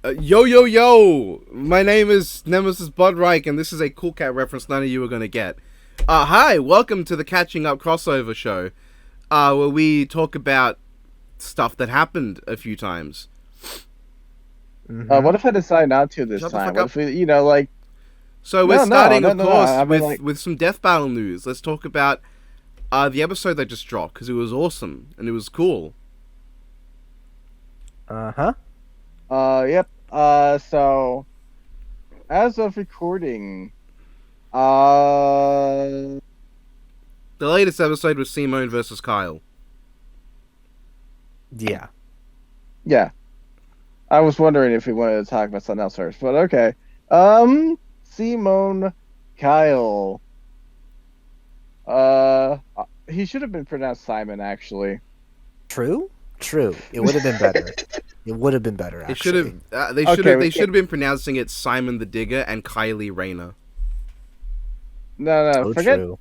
Yo, yo, yo! My name is Nemesis Budreich, and this is a Cool Cat reference none of you are gonna get. Hi, welcome to the Catching Up crossover show, where we talk about stuff that happened a few times. What if I decide not to this Shut the time? fuck What up. if we, like... So we're starting, of course, I mean, with some Death Battle news. Let's talk about the episode that just dropped, because it was awesome, and it was cool. Uh-huh. Yep. So, as of recording, The latest episode was Simone versus Kyle. Yeah. yeah. I was wondering if we wanted to talk about something else first, but okay. Simone Kyle. He should have been pronounced Simon, actually. True. It would have been better. It would have been better. They Actually. should have. They should have been pronouncing it Simon the Digger and Kylie Rayner. No, So forget, true.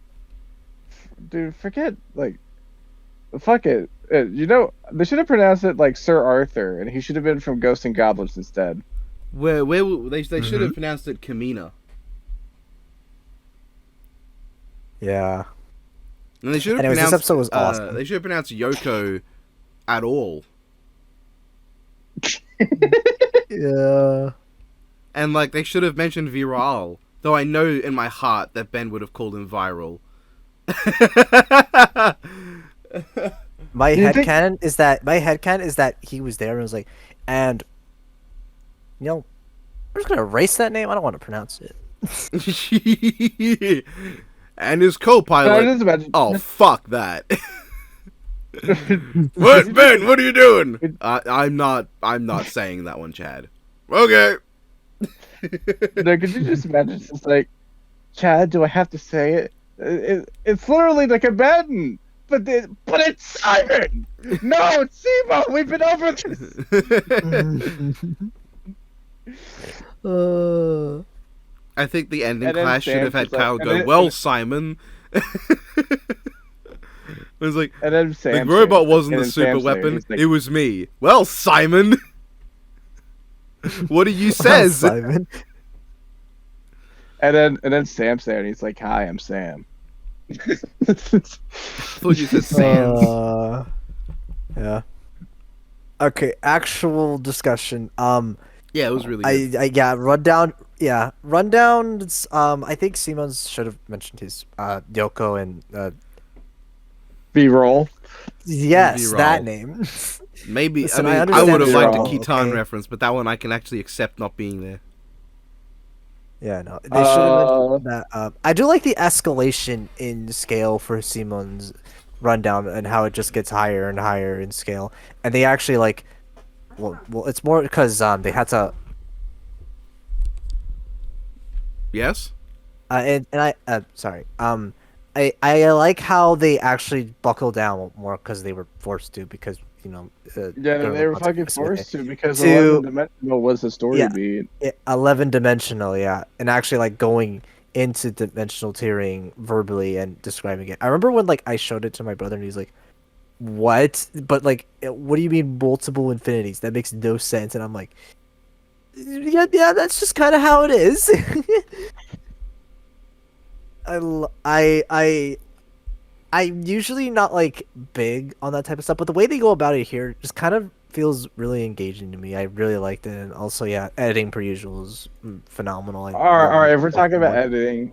dude. Forget, fuck it. They should have pronounced it like Sir Arthur, and he should have been from Ghosts and Goblins instead. Where they should have pronounced it Kamina. Yeah. And they should have Anyways, this pronounced, episode was awesome. They should have pronounced Yoko at all. Yeah. And they should have mentioned Viral. Though I know in my heart that Ben would have called him Viral. My Do you think- headcanon is that he was there and was like, and we're just gonna erase that name. I don't want to pronounce it. And his No, co-pilot. just imagine. Oh, fuck that. What, Ben? What are you doing? I'm not saying that one, Chad. Okay. No, could you just imagine? It's just like, Chad, do I have to say it? It's literally like a Madden, but it's Simon. No, it's Simo. We've been over this. I think the ending And then class should Sam have had was like- Kyle and go, then- well, Simon. It was like, And then the Sam. robot said- wasn't and the then super Sam said, weapon, he's like, it was me. Well, Simon. What do you says? Simon. and then Sam's there, and he's like, "Hi, I'm Sam." I thought you said Sans. Yeah. Okay, actual discussion. Yeah, it was really good. Rundown. Yeah, rundown. I think Simons should have mentioned his Yoko and B-roll. yes, V-roll. that name. Maybe, Listen, I I mean, I understand would have liked a V-roll, Kitan okay. reference, but that one I can actually accept not being there. Yeah, no, they should have mentioned that. I do like the escalation in scale for Simon's rundown and how it just gets higher and higher in scale, and they actually well, it's more because they had to. Yes? And I sorry. I like how they actually buckle down more because they were forced to because Yeah, there they were was fucking consequences with forced to because To- 11 dimensional was the story Yeah. beat. 11 dimensional, yeah, and actually going into dimensional tiering verbally and describing it. I remember when I showed it to my brother and he's like, "What?" But what do you mean multiple infinities? That makes no sense. And I'm like, "Yeah, that's just kind of how it is." I'm usually not big on that type of stuff, but the way they go about it here just kind of feels really engaging to me. I really liked it, and also editing per usual is phenomenal. All right, if we're talking about editing, in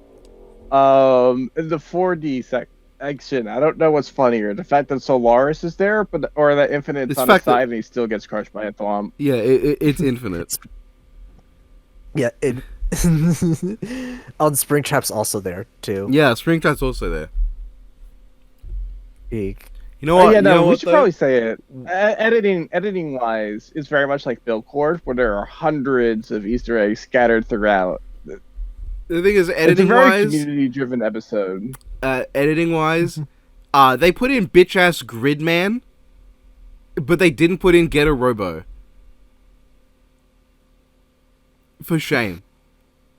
the 4D section, I don't know what's funnier: the fact that Solaris is there, or that Infinite's It's on the fact that- side and he still gets crushed by a thwomp. Yeah, it's infinite. Yeah, it Springtrap's also there too. Yeah, Springtrap's also there. Peak. You know what? Yeah, you know no, we what, should though? probably say it. Editing wise, it's very much like Buildcore, where there are hundreds of Easter eggs scattered throughout. The thing is, It's a editing very wise, community-driven episode. they put in bitch ass Gridman, but they didn't put in Get a Robo. For shame.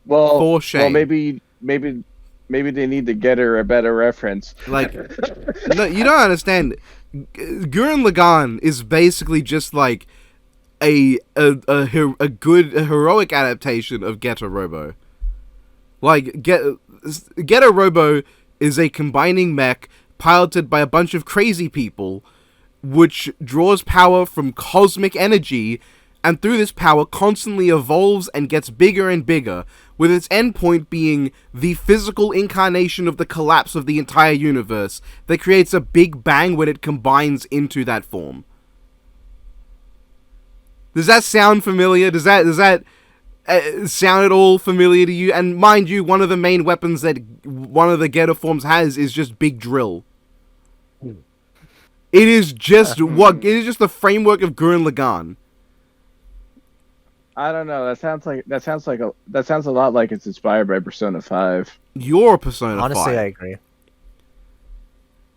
Well, For shame. Well, maybe they need to get her a better reference. No, you don't understand. Gurren Lagann is basically just a heroic adaptation of Getter Robo. Like Getter Robo is a combining mech piloted by a bunch of crazy people, which draws power from cosmic energy, and through this power constantly evolves and gets bigger and bigger, with its endpoint being the physical incarnation of the collapse of the entire universe that creates a big bang when it combines into that form. Does that sound familiar? Does that sound at all familiar to you? And mind you, one of the main weapons that one of the Getter forms has is just Big Drill. It is just it is just the framework of Gurren Lagann. I don't know. That sounds a lot like it's inspired by Persona 5. You're Persona 5. Honestly, I agree.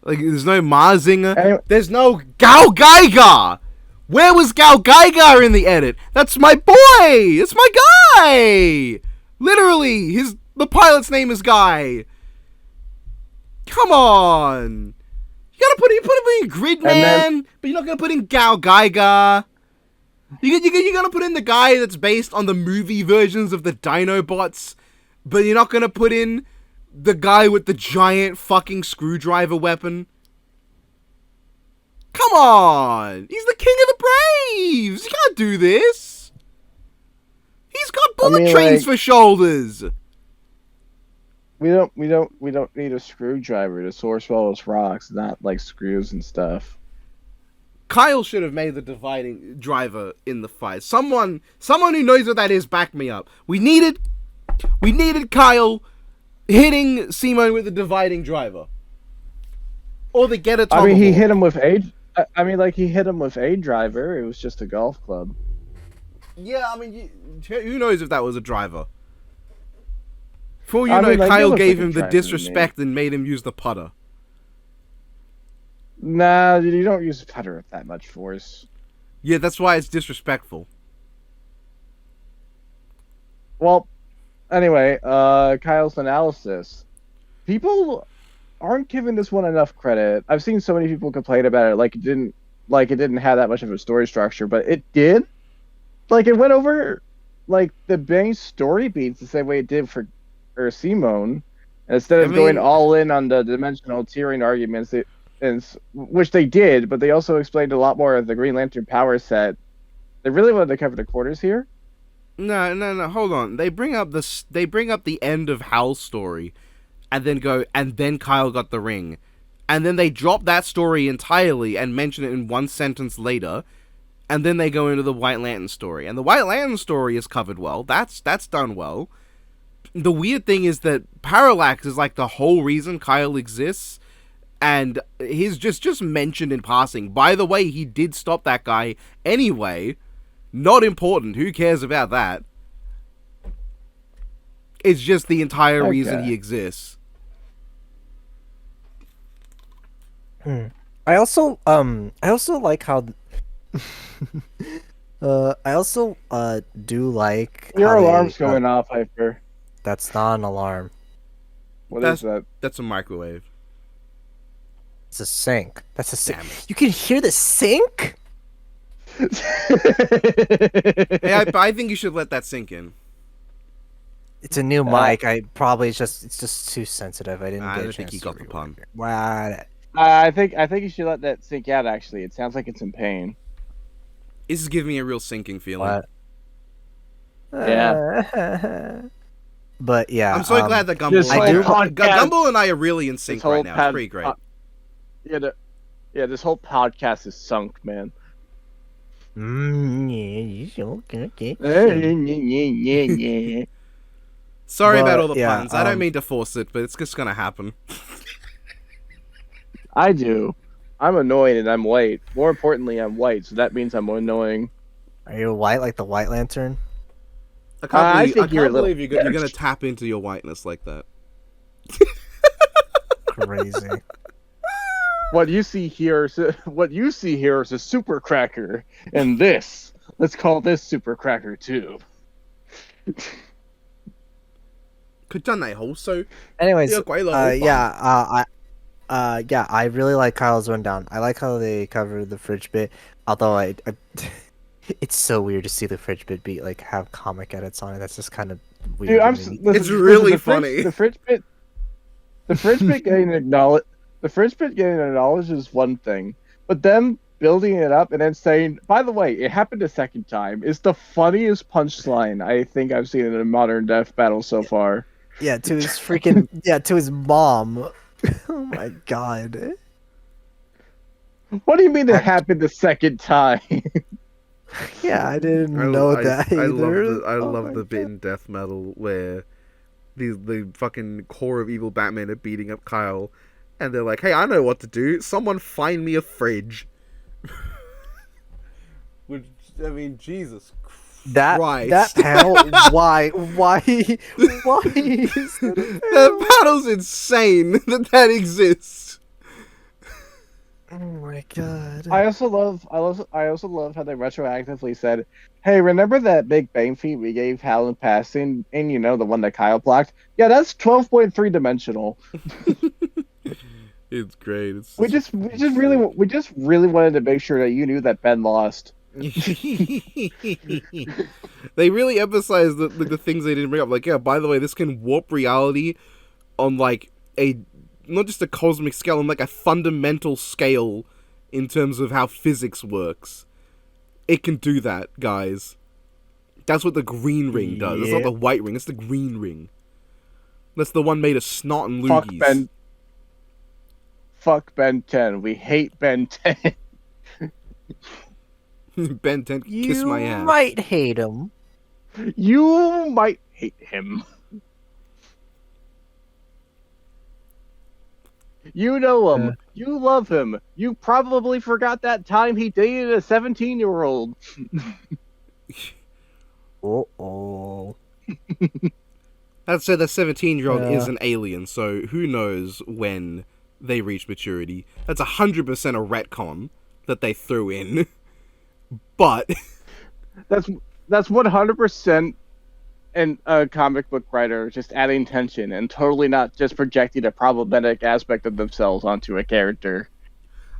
Like, there's no Marzinger. Anyway. There's no Gal Geiger. Where was Gal Geiger in the edit? That's my boy. It's my guy. Literally, the pilot's name is Guy. Come on. You put him in Gridman, but you're not gonna put in Gal Geiger. You're gonna put in the guy that's based on the movie versions of the Dinobots, but you're not gonna put in the guy with the giant fucking screwdriver weapon. Come on! He's the king of the Braves! You can't do this! He's got bullet trains for shoulders! We don't need a screwdriver to source swallows rocks, not like screws and stuff. Kyle should have made the dividing driver in the fight. Someone who knows what that is, back me up. We needed Kyle hitting Simone with the dividing driver. Or the Getter Tomahawk. I mean, he hit him with a driver. It was just a golf club. Yeah, I mean, who knows if that was a driver? For all you know, Kyle gave him the disrespect and made him use the putter. Nah, you don't use putter with that much force. Yeah, that's why it's disrespectful. Well, anyway, Kyle's analysis. People aren't giving this one enough credit. I've seen so many people complain about it, like it didn't have that much of a story structure, but it did. Like, it went over like the main story beats the same way it did for Simone. Instead of going all in on the dimensional tiering arguments, which they did, but they also explained a lot more of the Green Lantern power set. They really wanted to cover the quarters here. No, hold on. They bring up the end of Hal's story, and then Kyle got the ring. And then they drop that story entirely and mention it in one sentence later, and then they go into the White Lantern story. And the White Lantern story is covered well. That's done well. The weird thing is that Parallax is like the whole reason Kyle exists, and he's just mentioned in passing. By the way, he did stop that guy anyway. Not important. Who cares about that? It's just the entire reason he exists. I also like how I also do like your alarm's going off, Hyper. That's not an alarm. What is that? That's a microwave. It's a sink. That's a sink. You can hear the sink? Hey, I think you should let that sink in. It's a new mic. It's just too sensitive. I didn't get a chance. Think he got the pun. Wow. I think you should let that sink out. Actually, it sounds like it's in pain. This is giving me a real sinking feeling. What? Yeah. But yeah, I'm so glad that Gumball and I are really in sync right now. It's pretty great. This whole podcast is sunk, man. Sorry about all the puns. I don't mean to force it, but it's just gonna happen. I do. I'm annoyed and I'm white. More importantly, I'm white, so that means I'm annoying. Are you white like the White Lantern? I can't believe you're going to tap into your whiteness like that. Crazy. What you see here is a super cracker, and let's call this super cracker too. Anyways, I really like Kyle's rundown. I like how they covered the fridge bit, although It's so weird to see the fridge bit be like have comic edits on it. That's just kind of Dude, weird to I'm me. It's really funny. The fridge bit getting acknowledged. The fridge bit getting acknowledged is one thing, but them building it up and then saying, "By the way, it happened a second time," is the funniest punchline I think I've seen in a modern death battle so far. Yeah, to his freaking to his mom. Oh my god. What do you mean it happened the second time? Yeah, I didn't know that either. I Oh love my the bit God. in Death Metal where the fucking core of evil Batman are beating up Kyle, and they're like, "Hey, I know what to do. Someone find me a fridge." Which, I mean, Jesus Christ. That panel, why is that? That battle's insane that exists. Oh my god. I also love how they retroactively said, "Hey, remember that big bang feat we gave Hal in passing, and the one that Kyle blocked? Yeah, that's 12.3 dimensional." It's great. We just really wanted to make sure that you knew that Ben lost. They really emphasize the things they didn't bring up. Like, yeah, by the way, this can warp reality on like a not just a cosmic scale, on like a fundamental scale in terms of how physics works. It can do that, guys. That's what the green ring does. It's not the white ring, it's the green ring. That's the one made of snot and loogies. Fuck Ben 10. We hate Ben 10. Ben 10, kiss my ass. You might hate him. You might hate him. You know him. You love him. You probably forgot that time he dated a 17-year-old. Uh-oh. I'd say the 17-year-old is an alien, so who knows when they reach maturity. That's 100% a retcon that they threw in. But that's 100% a comic book writer just adding tension and totally not just projecting a problematic aspect of themselves onto a character.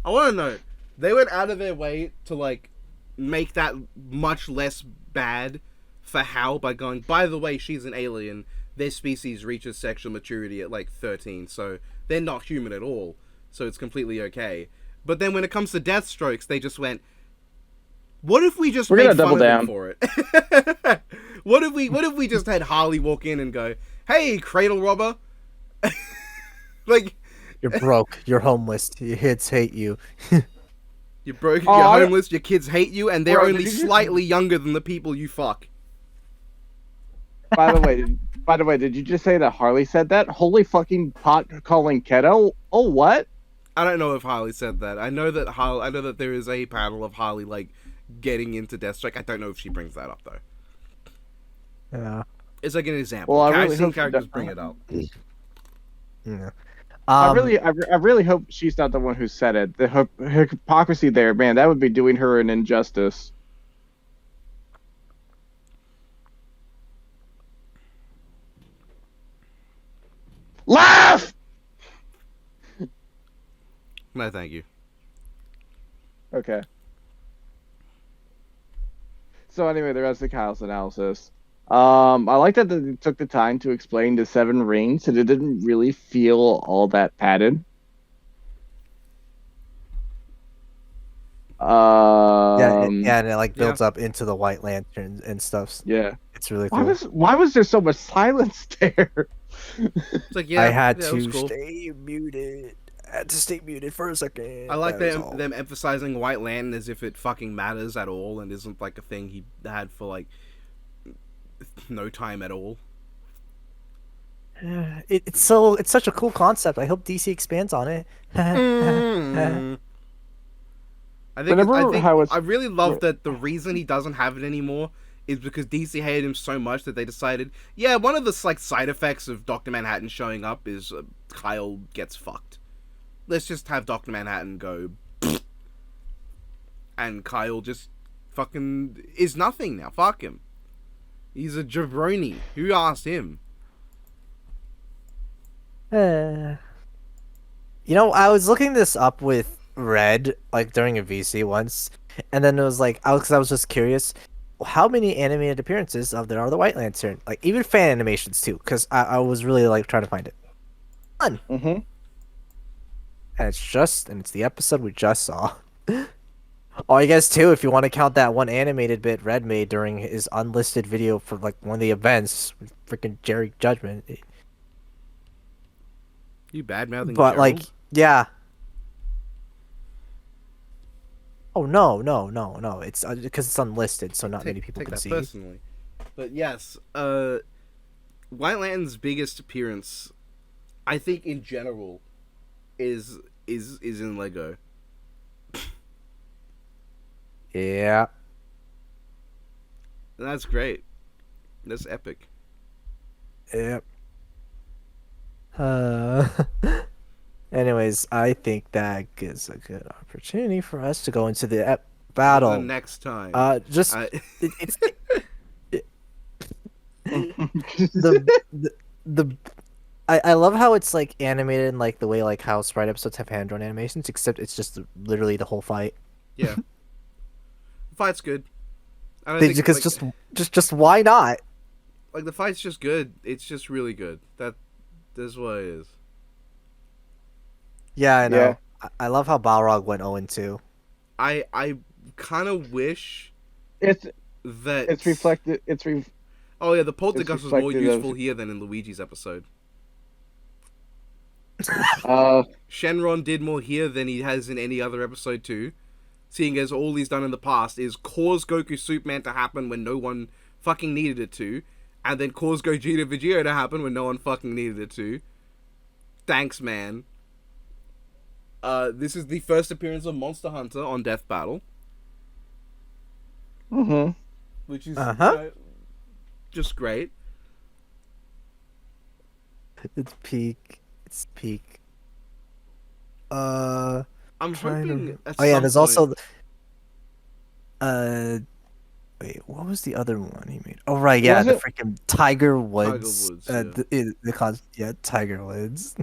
I want to know, they went out of their way to like make that much less bad for Hal by going, by the way, she's an alien. Their species reaches sexual maturity at like 13, so they're not human at all. So it's completely okay. But then when it comes to Deathstrokes, they just went, what if we just made fun of him for it? What if we just had Harley walk in and go, "Hey, cradle robber," like, you're broke, you're homeless, your kids hate you. You're broke, you're homeless, your kids hate you, and they're only slightly younger than the people you fuck. By the way, did you just say that Harley said that? Holy fucking pot calling keto? Oh, what? I don't know if Harley said that. I know that there is a panel of Harley like getting into Deathstroke. I don't know if she brings that up though. Yeah, it's like an example. Well, I've seen characters bring it up. Yeah. I really hope she's not the one who said it. The hypocrisy there, man, that would be doing her an injustice. Laugh! No, thank you. Okay. So anyway, the rest of Kyle's analysis. I like that they took the time to explain the 7 rings, and it didn't really feel all that padded. And it like builds up into the White Lantern and stuff. Yeah, it's really cool. Why was there so much silence there? It's like, I had to stay muted. I had to stay muted for a second. I like them emphasizing White Lantern as if it fucking matters at all and isn't like a thing he had for like no time at all. It's such a cool concept. I hope DC expands on it. I really love that the reason he doesn't have it anymore is because DC hated him so much that they decided, yeah, one of the like side effects of Dr. Manhattan showing up is Kyle gets fucked. Let's just have Dr. Manhattan go, and Kyle just fucking is nothing now. Fuck him. He's a jabroni. Who asked him? I was looking this up with Red, like during a VC once, And then it was like, because I was just curious, how many animated appearances of there are the White Lantern? Like even fan animations too, because I was really like trying to find it. None. Mm-hmm. And it's the episode we just saw. Oh, I guess too, if you want to count that one animated bit Red made during his unlisted video for like one of the events, freaking Jerry Judgment. You bad mouthing But like, Gerald? yeah. Oh no! It's because it's unlisted, so not many people Take can that see. personally. But yes, White Lantern's biggest appearance, I think in general, is in Lego. Yeah. And that's great. That's epic. Yep. Anyways, I think that gives a good opportunity for us to go into the battle. The next time. Just I... it's the I love how it's like animated in like the way like how Sprite episodes have hand drawn animations, except it's just literally the whole fight. Yeah. The fight's good. I don't Because like, just why not? like the fight's just good. It's just really good. That's what it is. Yeah, I know. Yeah. I love how Balrog went 0-2. I kind of wish It's that reflected. Oh yeah, the poltergust was more reflective of- useful here than in Luigi's episode. Shenron did more here than he has in any other episode too. Seeing as all he's done in the past is cause Goku Superman to happen when no one fucking needed it to, and then cause Gogeta Vegeta to happen when no one fucking needed it to. Thanks, man. This is the first appearance of Monster Hunter on Death Battle, Mm-hmm. which is just great. It's peak. It's peak. I'm Trying hoping. to... At Oh yeah, some there's point... also. Wait, what was the other one he made? Oh right, yeah, Was the it- freaking Tiger Woods. Tiger Woods, yeah. Tiger Woods.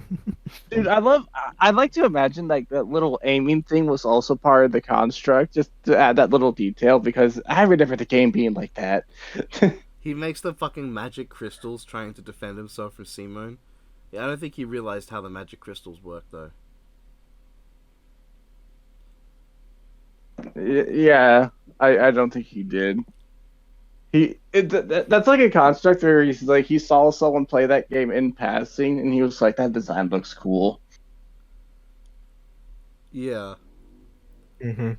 Dude, I'd like to imagine like that little aiming thing was also part of the construct, just to add that little detail, because I remember the game being like that. He makes the fucking magic crystals trying to defend himself from Simone. Yeah, I don't think he realized how the magic crystals work though. Yeah, I don't think he did. That's like a construct where he's like he saw someone play that game in passing, and he was like, "That design looks cool." Yeah. Mm-hmm.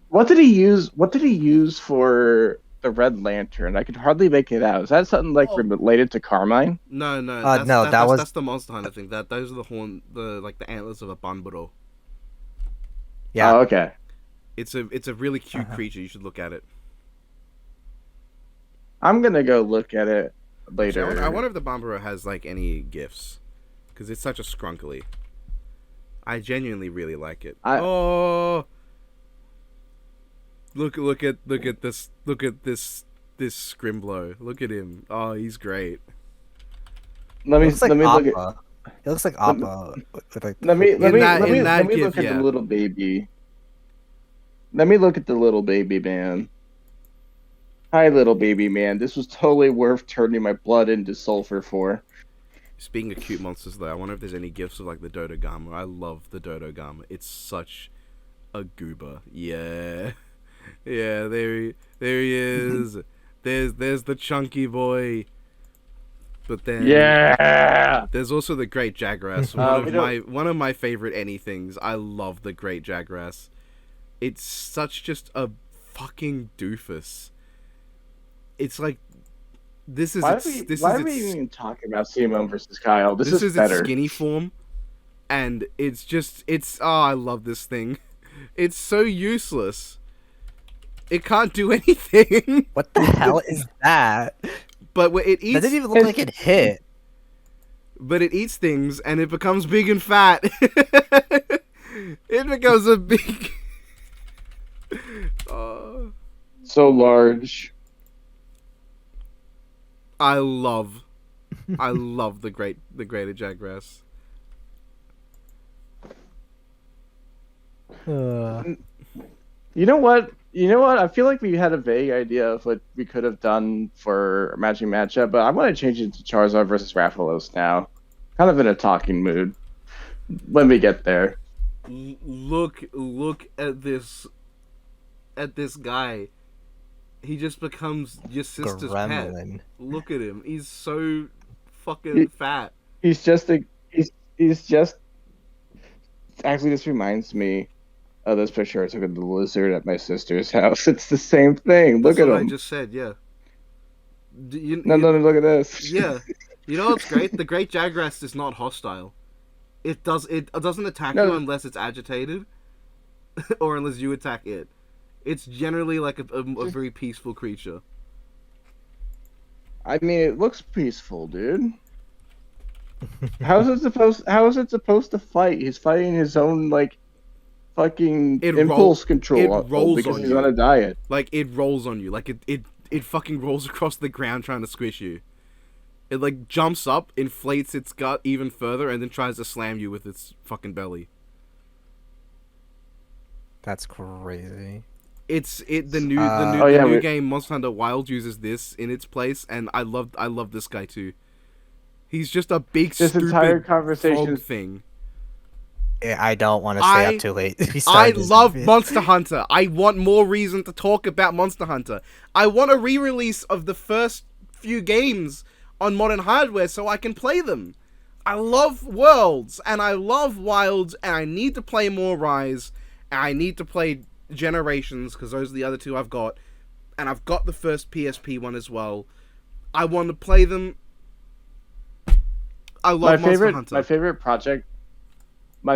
What did he use? What did he use for the Red Lantern? I could hardly make it out. Is that something like related to Carmine? No, that's the Monster Hunter thing. Those are the antlers of a Banburo. Yeah. Oh, okay. It's a really cute creature. You should look at it. I'm gonna go look at it later. Actually, I wonder if the Banburo has like any gifts, because it's such a scrunkly. I genuinely really like it. Oh, look at this Scrimblow. Look at him. Oh, he's great. Let me It look at. It looks like Appa. With like Let me look at yeah. the little baby. Let me look at the little baby man. Hi, little baby man. This was totally worth turning my blood into sulfur for. Speaking of cute monsters, though, I wonder if there's any gifts of like the Dodogama. I love the Dodogama. It's such a goober. Yeah, yeah. There he is. There's the chunky boy. But then there's also the Great Jagras. One of my favorite anythings. I love the Great Jagras. It's such just a fucking doofus. It's like this is why are we even talking about Simone versus Kyle? This is better. Its skinny form, and it's I love this thing. It's so useless. It can't do anything. What the hell is that? But it eats. That didn't even look like it hit. But it eats things, and it becomes big and fat. It becomes a big. So large. I love the greater Jagras. You know what? You know what? I feel like we had a vague idea of what we could have done for a matching matchup, but I want to change it to Charizard versus Rathalos now. Kind of in a talking mood when we get there. Look at this guy. He just becomes your sister's Gremlin. pet. Look at him. He's so fucking fat. He's just a he's just actually this reminds me of this picture I took of the lizard at my sister's house. It's the same thing. Look That's at what him. I just said, yeah. No, look at this. Yeah. You know what's great? The Great Jagras is not hostile. It doesn't attack you unless it's agitated, or unless you attack it. It's generally like a very peaceful creature. I mean, it looks peaceful, dude. How is it supposed to fight? He's fighting his own like fucking impulse control. It rolls because on he's you. on a diet. Like it rolls on you. Like it fucking rolls across the ground trying to squish you. It like jumps up, inflates its gut even further, and then tries to slam you with its fucking belly. That's crazy. The new we... game Monster Hunter Wild uses this in its place, and I love this guy too. He's just a big stupid entire conversation frog thing. I don't want to stay up too late. I love Monster Hunter. I want more reason to talk about Monster Hunter. I want a re-release of the first few games on modern hardware so I can play them. I love Worlds, and I love Wilds, and I need to play more Rise, and I need to play Generations, because those are the other two I've got, and I've got the first PSP one as well. I want to play them. I love Monster Hunter. My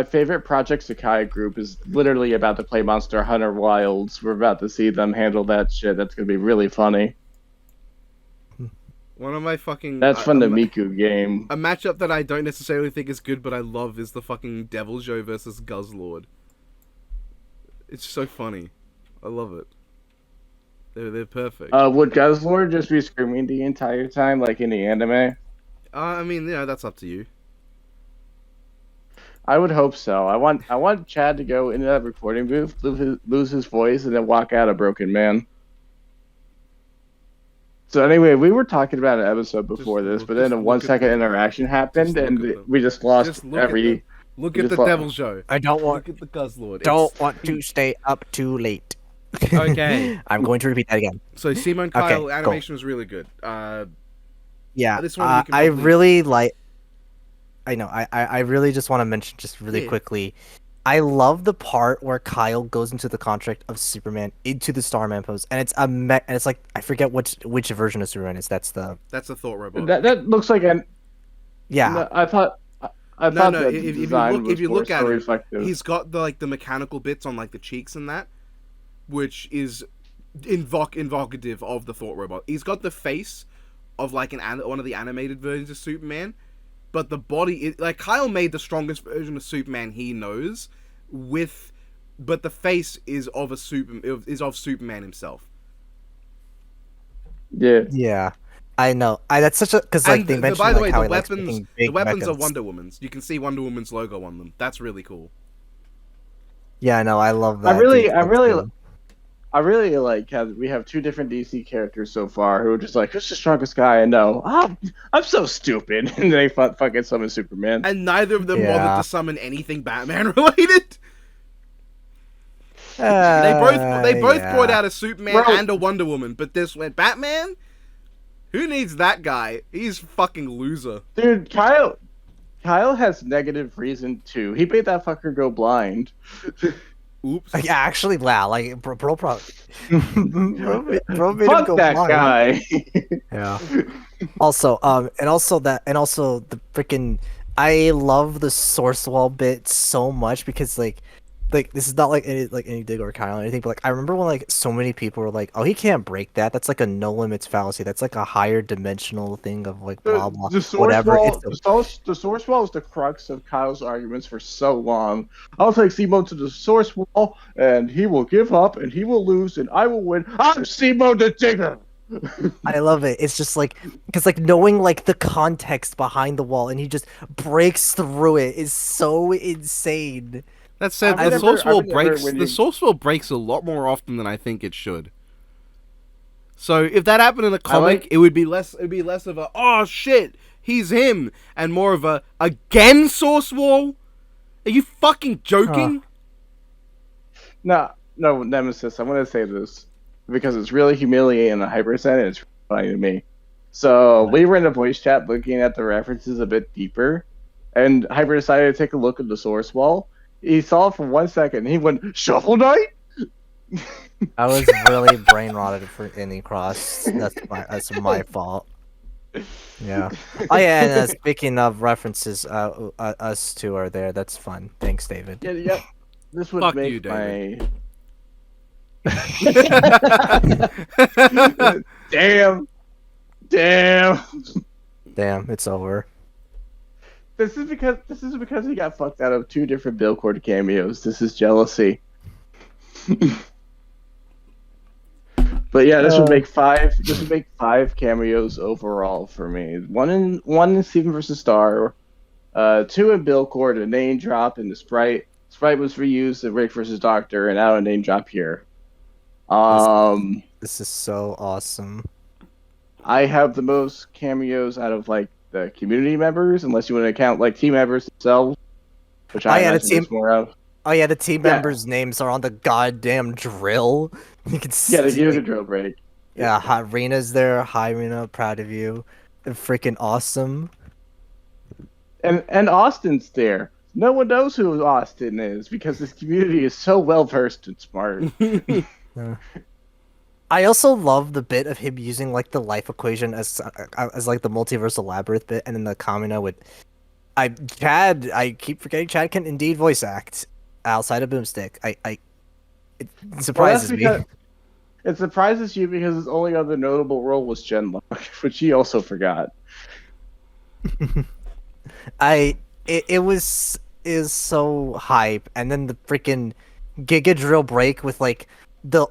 favorite Project Sakai group is literally about to play Monster Hunter Wilds. We're about to see them handle that shit. That's gonna be really funny. One of my fucking... That's from the Miku game. A matchup that I don't necessarily think is good, but I love, is the fucking Deviljho versus Guzzlord. It's so funny. I love it. They're perfect. Would Guzzlord just be screaming the entire time, like in the anime? I mean, that's up to you. I would hope so. I want Chad to go into that recording booth, lose his voice, and then walk out a broken man. So anyway, we were talking about an episode before this, but then a 1 second interaction happened, and we just lost every... Look at the Deviljho. I don't want... Look at the Guzzlord. Don't want to stay up too late. Okay. I'm going to repeat that again. So Simon Kyle animation was really good. Yeah, this one I really like... I know, I really just want to mention just really quickly, I love the part where Kyle goes into the contract of Superman into the Starman pose, and it's and it's like, I forget which version of Superman is. That's the Thought robot. That looks like an... Yeah. No, I thought that if you look at it, reflective. he's got the mechanical bits on like the cheeks and that, which is evocative of the Thought robot. He's got the face of like one of the animated versions of Superman. But the body, like Kyle made the strongest version of Superman he knows, but the face is of Superman himself. Yeah. Yeah, I know. That's such a because like they mentioned. By the like, way, how the weapons are mechas. Wonder Woman's. You can see Wonder Woman's logo on them. That's really cool. Yeah, no, I love that. I really like how we have two different DC characters so far who are just like, who's the strongest guy I know? I'm so stupid. And they fucking summon Superman. And neither of them bothered to summon anything Batman related. They both brought out a Superman and a Wonder Woman, but this went Batman? Who needs that guy? He's fucking loser. Dude, Kyle has negative reason too. He made that fucker go blind. Oops. Yeah, actually, wow, like bro made Fuck him go that blind. guy. Yeah. Also, the freaking, I love the source wall bit so much because like this is not like any dig or Kyle or anything, but like I remember when like so many people were like, oh, he can't break that. That's like a no limits fallacy. That's like a higher dimensional thing of like blah blah whatever. The source wall is the crux of Kyle's arguments for so long. I'll take Simo to the source wall, and he will give up, and he will lose, and I will win. I'm Simo the Digger. I love it. It's just like, because like knowing like the context behind the wall, and he just breaks through it is so insane. That said, I the would source never- I wall would never- breaks. when The you- source wall breaks a lot more often than I think it should. So if that happened in a comic, it would be less. It'd be less of a oh shit, he's him, and more of a again source wall. Are you fucking joking? No, Nemesis. I'm gonna say this because it's really humiliating and a hyperset, and it's funny to me. So we were in a voice chat looking at the references a bit deeper, and Hyper decided to take a look at the source wall. He saw it for 1 second, and he went, Shovel Knight? I was really brain rotted for any cross. That's my fault. Yeah. Oh yeah, and speaking of references, us two are there. That's fun. Thanks, David. Yeah, yep. This would Fuck make you, David. my damn. Damn, it's over. This is because he got fucked out of 2 different Billboard cameos. This is jealousy. But yeah, this would make 5. This would make 5 cameos overall for me. One in Steven vs. Star, 2 in Billboard, a name drop in the Sprite. Sprite was reused in Rick vs. Doctor, and now a name drop here. This is so awesome. I have the most cameos out of like the community members, unless you want to count like team members themselves, which I imagine there's more of. Oh yeah, the team members' names are on the goddamn drill. You can see. Yeah, they give it a drill break. Yeah, Rayna's there. Hi, Rayna, proud of you. Freaking awesome. And Austin's there. No one knows who Austin is because this community is so well versed and smart. I also love the bit of him using like the life equation as like the multiversal labyrinth bit, and then the Kamina with Chad. I keep forgetting Chad can indeed voice act outside of Boomstick. It surprises me. It surprises you because his only other notable role was Genlock, which he also forgot. It is so hype, and then the freaking Giga Drill break with like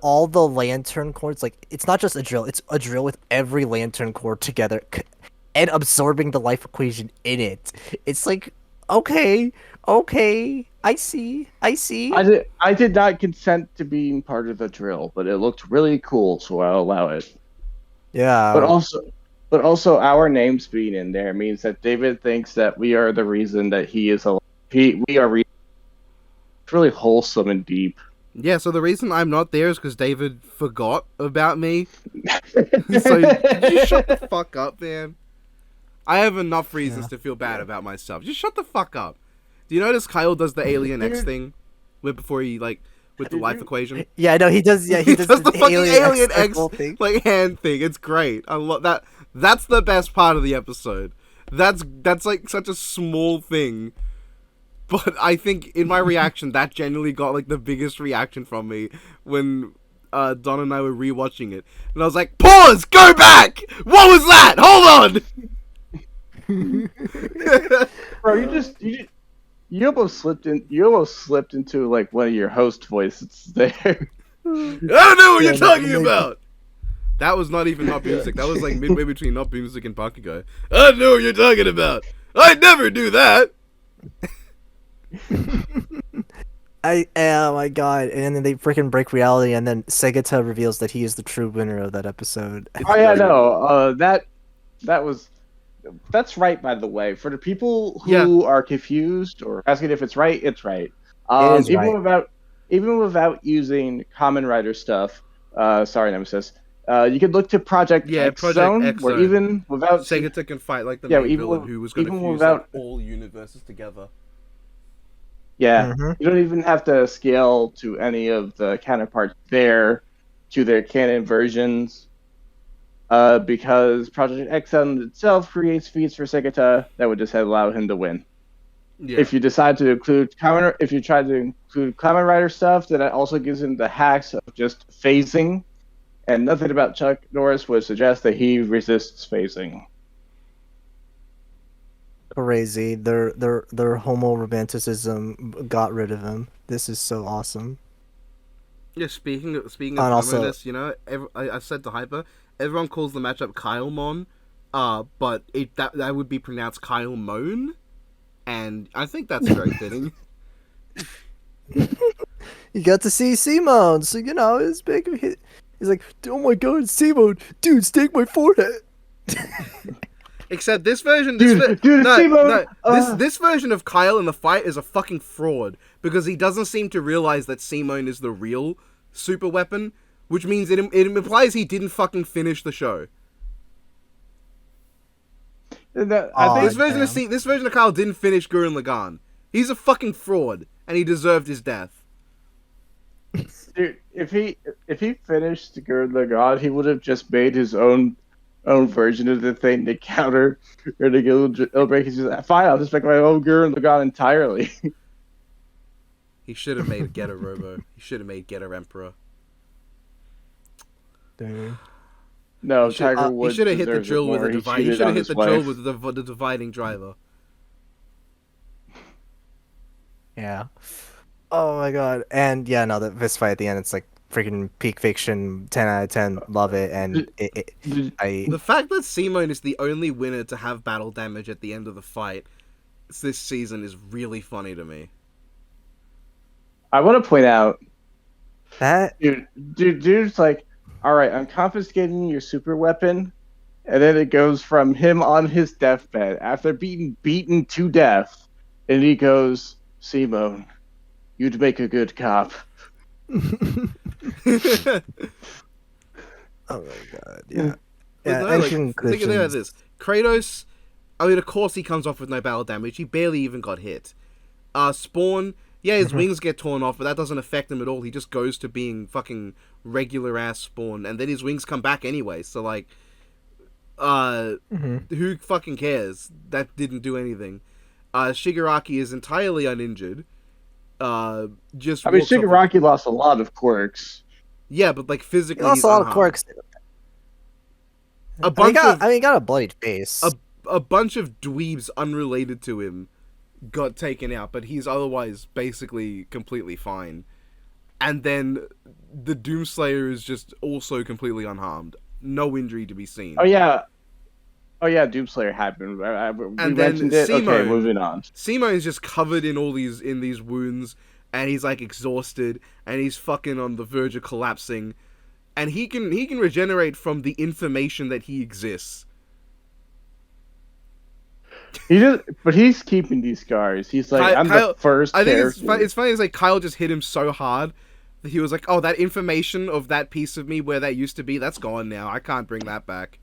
all the lantern cords. Like it's not just a drill; it's a drill with every lantern cord together and absorbing the life equation in it. It's like okay, I see. I did not consent to being part of the drill, but it looked really cool, so I'll allow it. Yeah, but also our names being in there means that David thinks that we are the reason that he is alive. It's really wholesome and deep. Yeah, so the reason I'm not there is because David forgot about me. So you shut the fuck up, man. I have enough reasons to feel bad about myself. Just shut the fuck up. Do you notice Kyle does the Alien X thing before he with the life equation? Yeah, no, he does. Yeah, he does the fucking Alien X thing. like hand thing. It's great. I love that. That's the best part of the episode. That's like such a small thing. But I think in my reaction, that genuinely got like the biggest reaction from me when Don and I were rewatching it, and I was like, "Pause! Go back! What was that? Hold on!" Bro, you almost slipped into like one of your host voices there. I don't know what you're talking about. That was not even Not Music. That was like midway between Not Music and Bakugo. I don't know what you're talking about. I'd never do that. Oh my god, and then they freaking break reality, and then Segata reveals that he is the true winner of that episode. Oh yeah, no, that's right. By the way, for the people who are confused or asking if it's right, it's right. Even without using Common Writer stuff, sorry, Nemesis. You could look to Project X Zone, where even without Segata can fight like the main villain who was going to fuse all universes together. Yeah, you don't even have to scale to any of the counterparts there to their canon versions, because Project X itself creates feats for Segata that would just allow him to win. Yeah. If you decide to include Common Writer stuff, then that also gives him the hacks of just phasing, and nothing about Chuck Norris would suggest that he resists phasing. Crazy. Their homo romanticism got rid of him. This is so awesome. Yeah, speaking of hominess, you know, I said to Hyper, everyone calls the matchup Kylemon, but that would be pronounced Kylemon, and I think that's very fitting. He got to see Simone, so you know it's big. He's like, oh my god, Simone, dude, stake my forehead. Except this version, Dude, no, Simone, this version of Kyle in the fight is a fucking fraud because he doesn't seem to realize that Simone is the real super weapon, which means it implies he didn't fucking finish the show. I think This version of Kyle didn't finish Gurren Lagann. He's a fucking fraud, and he deserved his death. dude, if he finished Gurren Lagann, he would have just made his own version of the thing to counter or to go break. He's just fine. I'll just make my own Gurren Lagann entirely. He should have made Getter Robo. He should have made Getter Emperor. Dang. No, Tiger Woods. He should have hit the drill with a divide. He should have hit the drill with the dividing driver. Yeah. Oh my god. And yeah, no, this fight at the end, it's like freaking peak fiction, 10 out of 10, love it. And the fact that Simone is the only winner to have battle damage at the end of the fight this season is really funny to me. I want to point out that dude's like, all right, I'm confiscating your super weapon, and then it goes from him on his deathbed after being beaten to death, and he goes, Simone, you'd make a good cop. Oh my god, yeah. Yeah, no, think about this. Kratos, I mean, of course he comes off with no battle damage. He barely even got hit. Spawn, yeah, his wings get torn off, but that doesn't affect him at all. He just goes to being fucking regular ass Spawn, and then his wings come back anyway. So like, who fucking cares? That didn't do anything. Shigaraki is entirely uninjured. Shigaraki lost a lot of quirks. Yeah, but like physically, he lost a lot of quirks. He got a bloodied face. A bunch of dweebs unrelated to him got taken out, but he's otherwise basically completely fine. And then the Doomslayer is just also completely unharmed. No injury to be seen. Oh yeah, Doomslayer happened. And then Simone, okay, moving on. Simone is just covered in all these wounds, and he's like exhausted, and he's fucking on the verge of collapsing, and he can regenerate from the information that he exists. But he's keeping these scars. He's like, I'm the first. I think it's funny. It's like Kyle just hit him so hard that he was like, "Oh, that information of that piece of me where that used to be, that's gone now. I can't bring that back."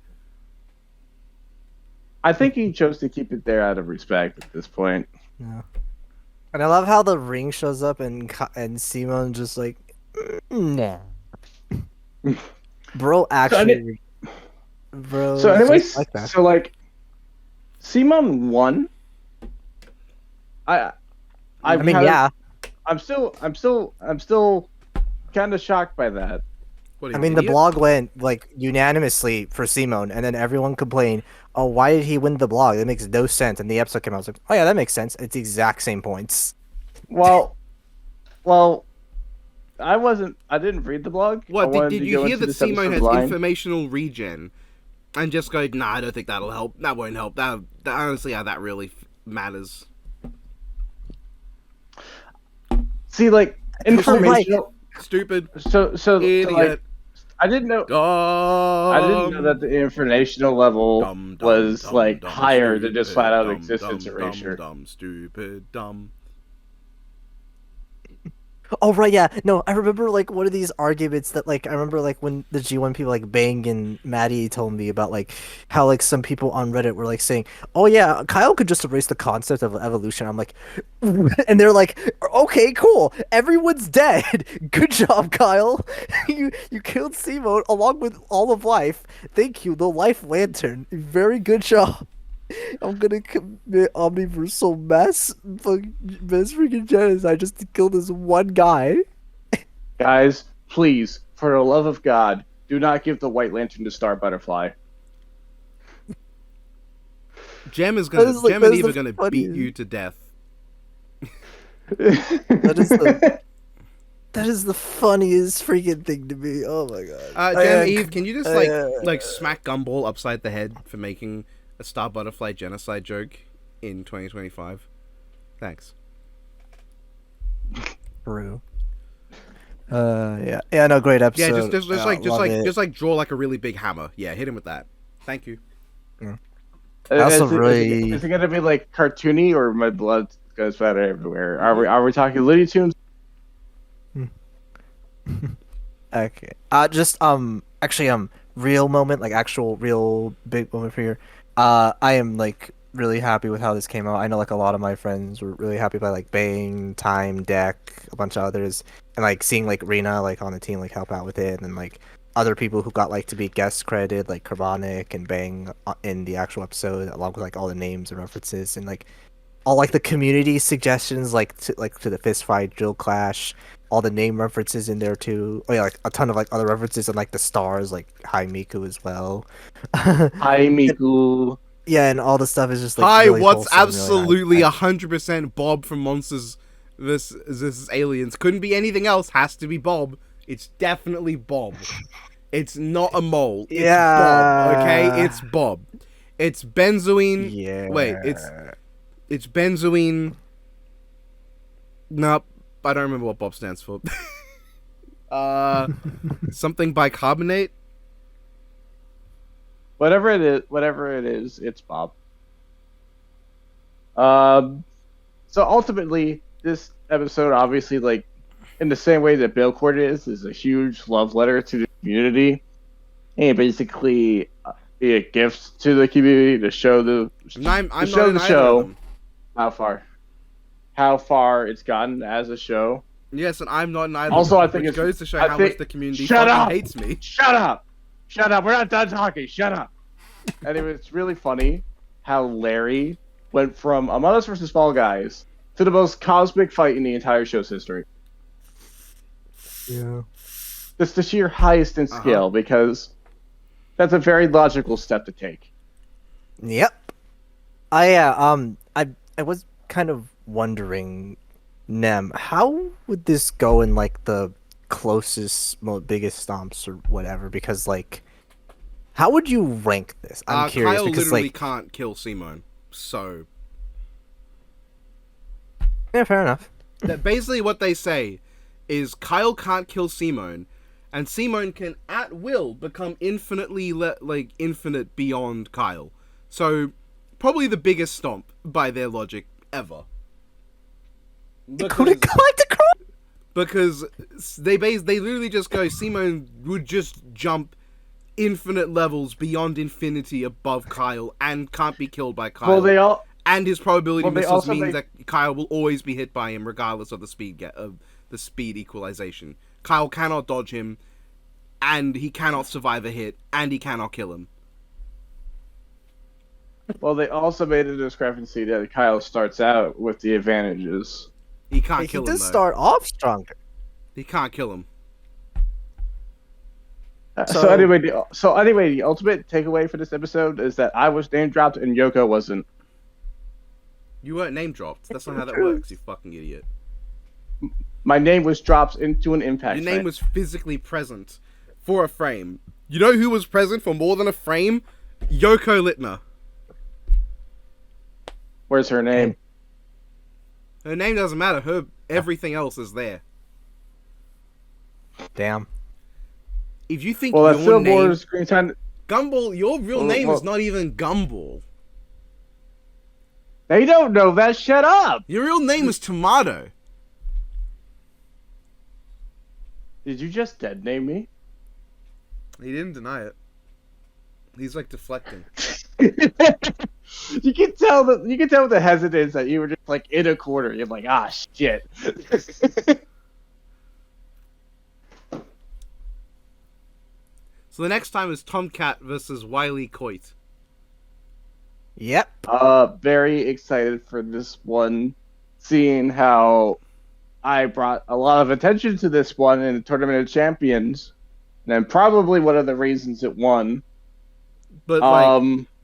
I think he chose to keep it there out of respect at this point. Yeah. And I love how the ring shows up and Simone just like, nah. Bro, actually, bro. So anyways, so like, Simone won. I'm still kind of shocked by that. The blog went like unanimously for Simone, and then everyone complained, "Oh, why did he win the blog? That makes no sense." And the episode came out, I was like, "Oh yeah, that makes sense. It's the exact same points." Well, I didn't read the blog. What did you hear that Simone has informational regen? And just go, nah, I don't think that'll help. That won't help. That honestly, how that really matters. See, like, informational... Stupid. So idiot. Like, I didn't know that the informational level was higher than just flat out existence erasure. Dumb, stupid, dumb. Oh right, yeah. No, I remember like one of these arguments that like I remember like when the G1 people like Bang and Maddie told me about like how like some people on Reddit were like saying, "Oh yeah, Kyle could just erase the concept of evolution." I'm like, and they're like, "Okay, cool. Everyone's dead. Good job, Kyle. you killed Simone along with all of life. Thank you, the Life Lantern. Very good job." I'm gonna commit omniversal mass freaking genocide just to kill this one guy. Guys, please, for the love of God, do not give the White Lantern to Star Butterfly. Gem is gonna beat you to death. That is the funniest freaking thing to me. Oh my god. Gem, Eve, can you just like smack Gumball upside the head for making a Star Butterfly genocide joke in 2025? Thanks. True. Yeah, no, great Yeah, episode. just like draw like a really big hammer. Yeah, hit him with that. Thank you. I also Is it gonna be like cartoony or my blood goes splatter everywhere? Are we talking Looney Tunes? Okay. Actually, real moment, like actual real big moment for you. I am like really happy with how this came out. I know like a lot of my friends were really happy by like Bane, Time, Deck, a bunch of others, and like seeing like Rena like on the team like help out with it, and then like other people who got like to be guest credited, like Carbonic and Bang in the actual episode, along with like all the names and references, and like all like the community suggestions, like to the fist fight, drill clash, all the name references in there too. Oh yeah, like a ton of like other references and like the stars, like Hi Miku as well. Hi, Miku. Yeah, and all the stuff is just like Hi, really what's wholesome, absolutely really 100% Bob from Monsters vs Aliens. Couldn't be anything else. Has to be Bob. It's definitely Bob. It's not a mole. It's Bob. Okay, it's Bob. It's benzoine. Yeah. Wait, it's benzoine. Nope, I don't remember what Bob stands for. Something bicarbonate. Whatever it is, it's Bob. So ultimately, this episode, obviously, like in the same way that Billcord is a huge love letter to the community, and basically be a gift to the community to show the show how far it's gotten as a show. Yes, and I'm not in either. Also, I think it goes to show how much the community hates me. Shut up! We're not done talking. Shut up. Anyway, it's really funny how Larry went from Among Us vs. Fall Guys to the most cosmic fight in the entire show's history. Yeah. That's the sheer highest in scale because that's a very logical step to take. Yep. I was kind of wondering, Nem, how would this go in like the closest, biggest stomps or whatever? Because like, how would you rank this? I'm curious Kyle because literally like can't kill Simone, so yeah, fair enough. that basically what they say is Kyle can't kill Simone, and Simone can at will become infinitely infinite beyond Kyle. So probably the biggest stomp by their logic ever. Because they literally just go, Simone would just jump infinite levels beyond infinity above Kyle and can't be killed by Kyle. And his probability missiles means that Kyle will always be hit by him regardless of the speed equalization. Kyle cannot dodge him, and he cannot survive a hit, and he cannot kill him. Well, they also made a discrepancy that Kyle starts out with the advantages. He can't kill him, though. He does start off stronger. He can't kill him. So anyway, the ultimate takeaway for this episode is that I was name dropped and Yoko wasn't. You weren't name dropped. That's not how that works, you fucking idiot. My name was dropped into an impact. Your name was physically present for a frame. You know who was present for more than a frame? Yoko Littner. Where's her name? Her name doesn't matter. Everything else is there. Damn. If you think your name... more screen time... Gumball, your real name is not even Gumball. They don't know that. Shut up! Your real name is Tomato. Did you just dead name me? He didn't deny it. He's like deflecting. You can tell with the hesitance that you were just like in a corner. You're like, ah, shit. So the next time is Tomcat versus Wile Coit. Yep. Very excited for this one. Seeing how I brought a lot of attention to this one in the Tournament of Champions, and probably one of the reasons it won. But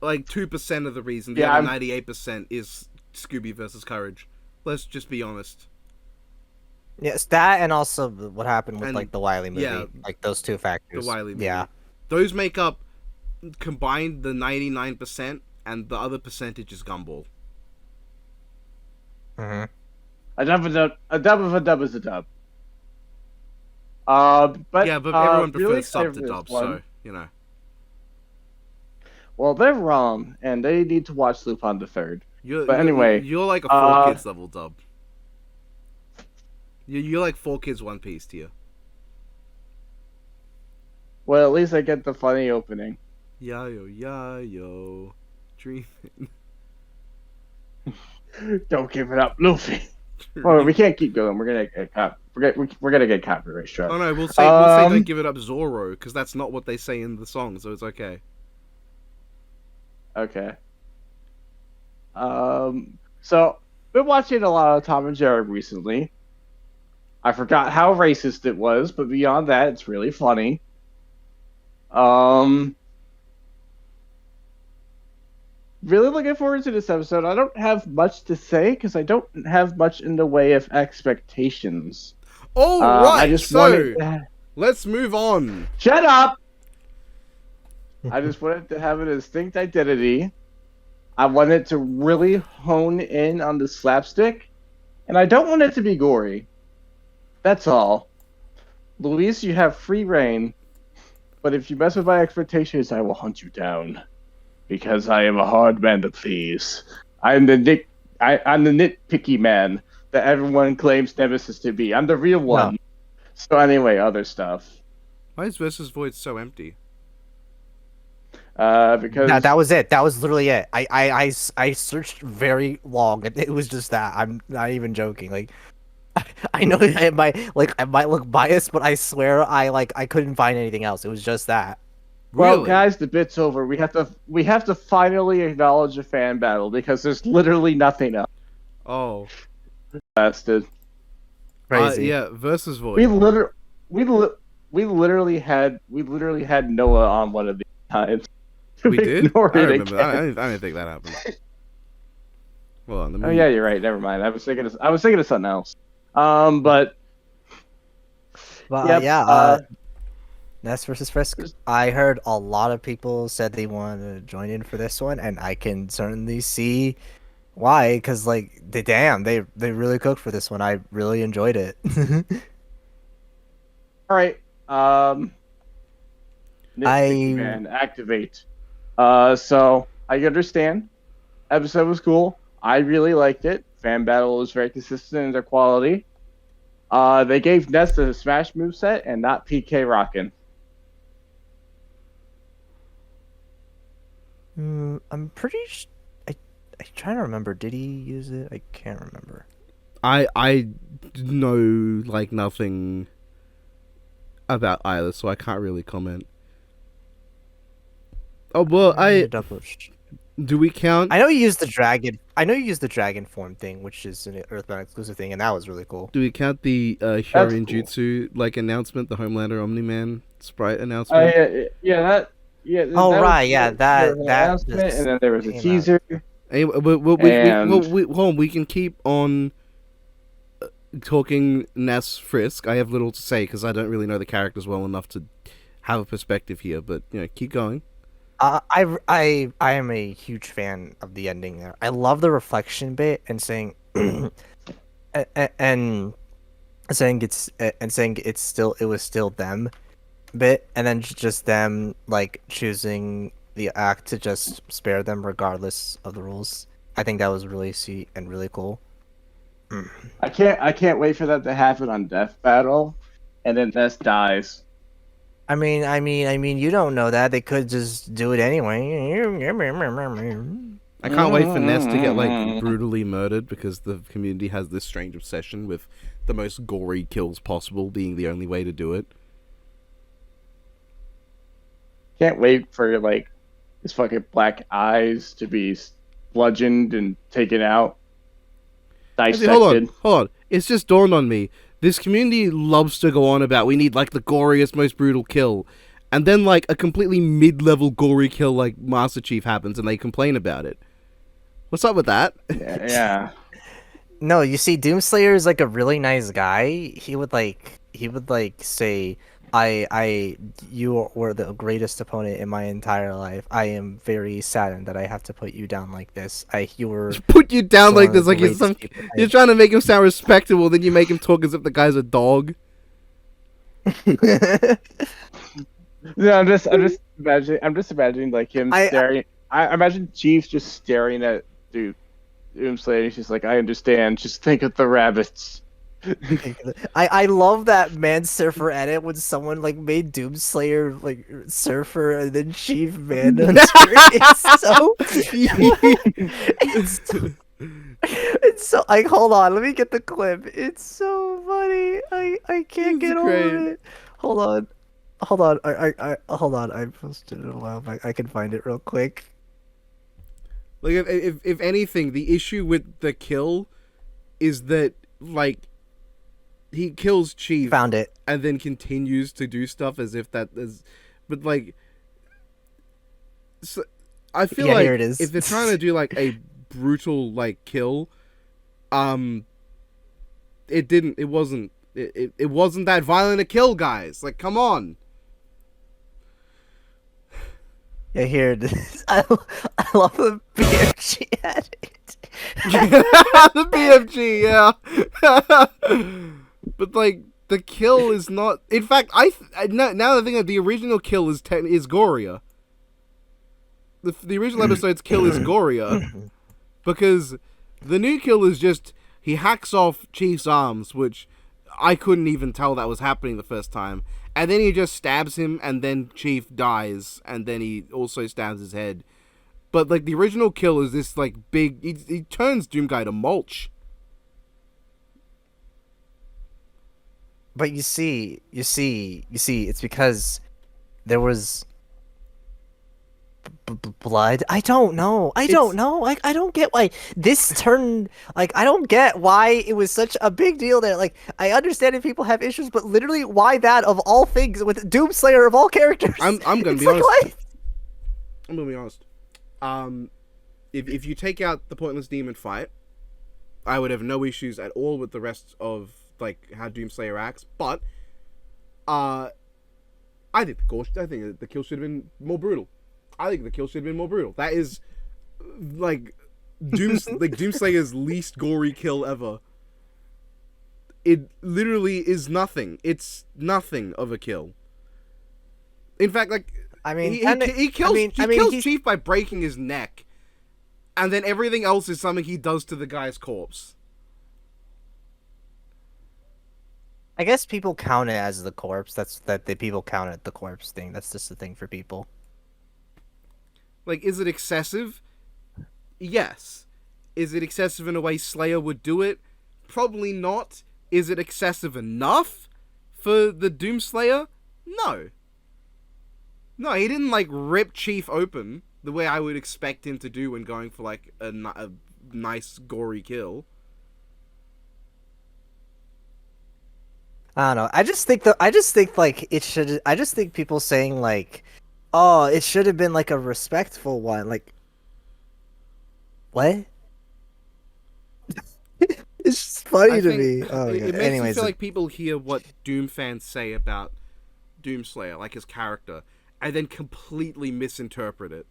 like 2% of the reason, the other 98% is Scooby versus Courage. Let's just be honest. Yes, that and also what happened with like the Wile movie, like those two factors. The Wile movie. Yeah, those make up combined the 99%, and the other percentage is Gumball. Mm-hmm. A dub is a dub. But Yeah, but everyone really prefers sub excited to for this dub, one. so you know. Well, they're wrong, and they need to watch Lupin the Third. But anyway, you're like a 4Kids level dub. You're like 4Kids One Piece tier. well, at least I get the funny opening. Yo, dreaming. Don't give it up, Luffy. Oh, we can't keep going. We're gonna get copyright struck. Oh no, we'll say don't give it up, Zoro, because that's not what they say in the song, so it's okay. Okay. So been watching a lot of Tom and Jerry recently. I forgot how racist it was, but beyond that, it's really funny. Really looking forward to this episode. I don't have much to say because I don't have much in the way of expectations. Oh, right. I just so wanted to... let's move on. Shut up. I just wanted to have a distinct identity. I wanted to really hone in on the slapstick, and I don't want it to be gory. That's all. Luis, you have free reign, but if you mess with my expectations, I will hunt you down. Because I am a hard man to please. I'm the nitpicky man that everyone claims Nemesis to be. I'm the real one. No. So anyway, other stuff. Why is Versus Void so empty? Because that was it. That was literally it. I searched very long, and it was just that. I'm not even joking. Like, I know I might look biased, but I swear I couldn't find anything else. It was just that. Well, really? Guys, the bit's over. We have to finally acknowledge a fan battle because there's literally nothing else. Oh, bastard! Crazy. Yeah, Versus Void. We literally had Noah on one of these times. We did. I don't remember. I didn't think that happened. Hold on. Oh yeah, you're right. Never mind. I was thinking of something else. But yep, Ness versus Frisk. I heard a lot of people said they wanted to join in for this one, and I can certainly see why. Because they really cooked for this one. I really enjoyed it. All right. Man, activate. So I understand. Episode was cool. I really liked it. Fan battle was very consistent in their quality. They gave Ness a Smash moveset and not PK Rockin'. I'm pretty. I'm trying to remember. Did he use it? I can't remember. I know nothing about either, so I can't really comment. Oh well, do we count? I know you used the dragon. I know you used the dragon form thing, which is an Earthbound exclusive thing, and that was really cool. Do we count the Hyorian Jutsu announcement, the Homelander Omni-Man sprite announcement? That announcement, and then there was a teaser. Anyway, we can keep on talking Ness Frisk. I have little to say because I don't really know the characters well enough to have a perspective here, but keep going. I am a huge fan of the ending there. I love the reflection bit and saying and saying it was still them bit, and then just them choosing the act to just spare them regardless of the rules. I think that was really sweet and really cool. I can't wait for that to happen on Death Battle, and then Ness dies. I mean, you don't know that. They could just do it anyway. I can't wait for Ness to get brutally murdered because the community has this strange obsession with the most gory kills possible being the only way to do it. Can't wait for his fucking black eyes to be bludgeoned and taken out. Dissected. Hold on. It's just dawned on me. This community loves to go on about we need the goriest, most brutal kill. And then a completely mid-level gory kill like Master Chief happens and they complain about it. What's up with that? Yeah. No, you see, Doomslayer is a really nice guy. He would say you were the greatest opponent in my entire life. I am very saddened that I have to put you down like this. You were Put you down one like of this, the like you're greatest people you're trying to make him sound respectable, then you make him talk as if the guy's a dog. No, I'm just imagining like him staring. I imagine Chief just staring at Doomslayer. He's just like, I understand. Just think of the rabbits. I love that man surfer edit when someone like made Doomslayer like surfer and then Chief Manhunter. It's so it's so like hold on, let me get the clip. It's so funny. I can't get over it. Hold on. I hold on. I posted it a while back. I can find it real quick. Like if anything, the issue with the kill is that like he kills Chief, Found it, and then continues to do stuff as if that is, but like, so I feel like here it is. If they're trying to do like a brutal like kill, it wasn't that violent a kill, guys. Like, come on. Yeah, here it is. I love the BFG edit. The BFG, yeah. But like the kill is not. In fact, now that I think that the original kill is Goria. The original episode's kill is Goria, because the new kill is just he hacks off Chief's arms, which I couldn't even tell that was happening the first time, and then he just stabs him, and then Chief dies, and then he also stabs his head. But like the original kill is this like big. He turns Doomguy to mulch. But you see, it's because there was blood. I don't know. I don't get why this turned. Like, I don't get why it was such a big deal there. Like, I understand if people have issues, but literally, why that of all things with Doomslayer of all characters? I'm gonna be honest. Like, I'm gonna be honest. If you take out the pointless demon fight, I would have no issues at all with the rest of like how Doomslayer acts. But I think the kill should have been more brutal. That is like Doomslayer's least gory kill ever. It literally is nothing. It's nothing of a kill. In fact, like, I mean, he kills Chief by breaking his neck, and then everything else is something he does to the guy's corpse. I guess people count it as the corpse. People count it the corpse thing. That's just the thing for people. Like, is it excessive? Yes. Is it excessive in a way Slayer would do it? Probably not. Is it excessive enough for the Doomslayer? No. No, he didn't, like, rip Chief open the way I would expect him to do when going for, like, a nice, gory kill. I don't know. I just think like it should. I just think people saying like, "Oh, it should have been like a respectful one." Like, what? It's just funny to me. Oh, it makes me feel like people hear what Doom fans say about Doomslayer, like his character, and then completely misinterpret it.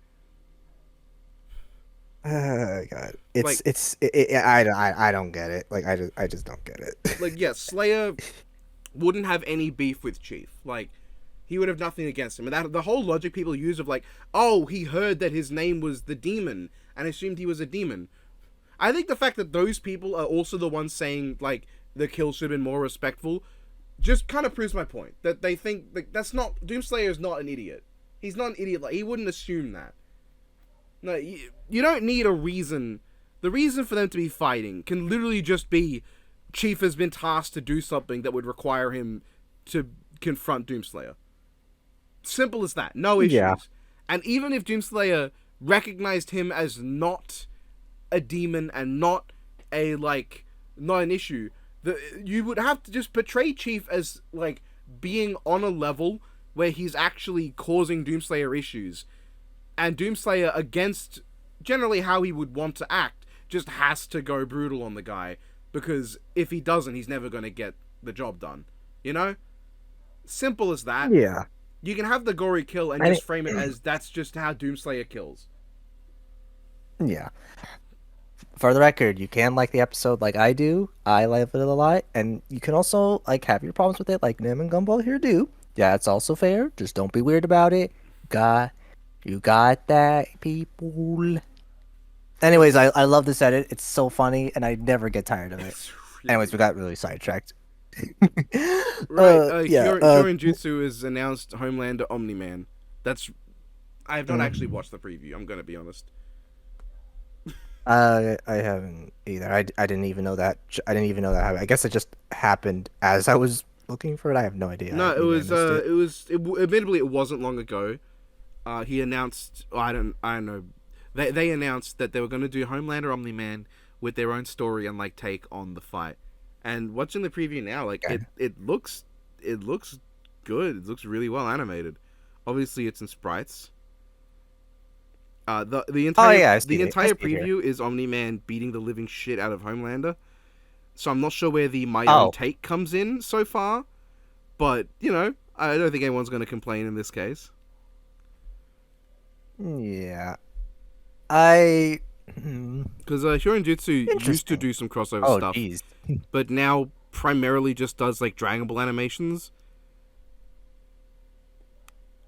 God, I don't get it. Like, I just don't get it. Like, yeah, Slayer wouldn't have any beef with Chief. Like, he would have nothing against him. And that the whole logic people use of like, oh, he heard that his name was the demon and assumed he was a demon. I think the fact that those people are also the ones saying like the kill should have been more respectful just kind of proves my point. That they think like that's not Doomslayer is not an idiot. He's not an idiot. Like, he wouldn't assume that. No, you don't need a reason. The reason for them to be fighting can literally just be Chief has been tasked to do something that would require him to confront Doomslayer. Simple as that. No issues. Yeah. And even if Doomslayer recognized him as not a demon and not an issue, you would have to just portray Chief as like being on a level where he's actually causing Doomslayer issues, and Doomslayer, against generally how he would want to act, just has to go brutal on the guy, because if he doesn't, he's never going to get the job done, you know? Simple as that. Yeah. You can have the gory kill and just frame it as that's just how Doomslayer kills. Yeah. For the record, you can like the episode like I do. I love it a lot, and you can also like have your problems with it, like Nim and Gumball here do. Yeah, it's also fair. Just don't be weird about it. You got that, people. Anyways, I love this edit. It's so funny, and I never get tired of it. Anyways, we got really sidetracked. Right. Yeah. Kyorin Jutsu is announced Homelander Omni-Man. I have not actually watched the preview. I'm gonna be honest. I haven't either. I didn't even know that. I didn't even know that happened. I guess it just happened as I was looking for it. I have no idea. No, admittedly, it wasn't long ago. He announced. I don't know. They announced that they were going to do Homelander Omni-Man with their own story and like take on the fight. And watching the preview now, like it looks good. It looks really well animated. Obviously, it's in sprites. The entire preview is Omni-Man beating the living shit out of Homelander. So I'm not sure where the my own take comes in so far, but you know, I don't think anyone's going to complain in this case. Yeah, because Kyorin Jutsu used to do some crossover stuff, geez. but now primarily just does like Dragon Ball animations.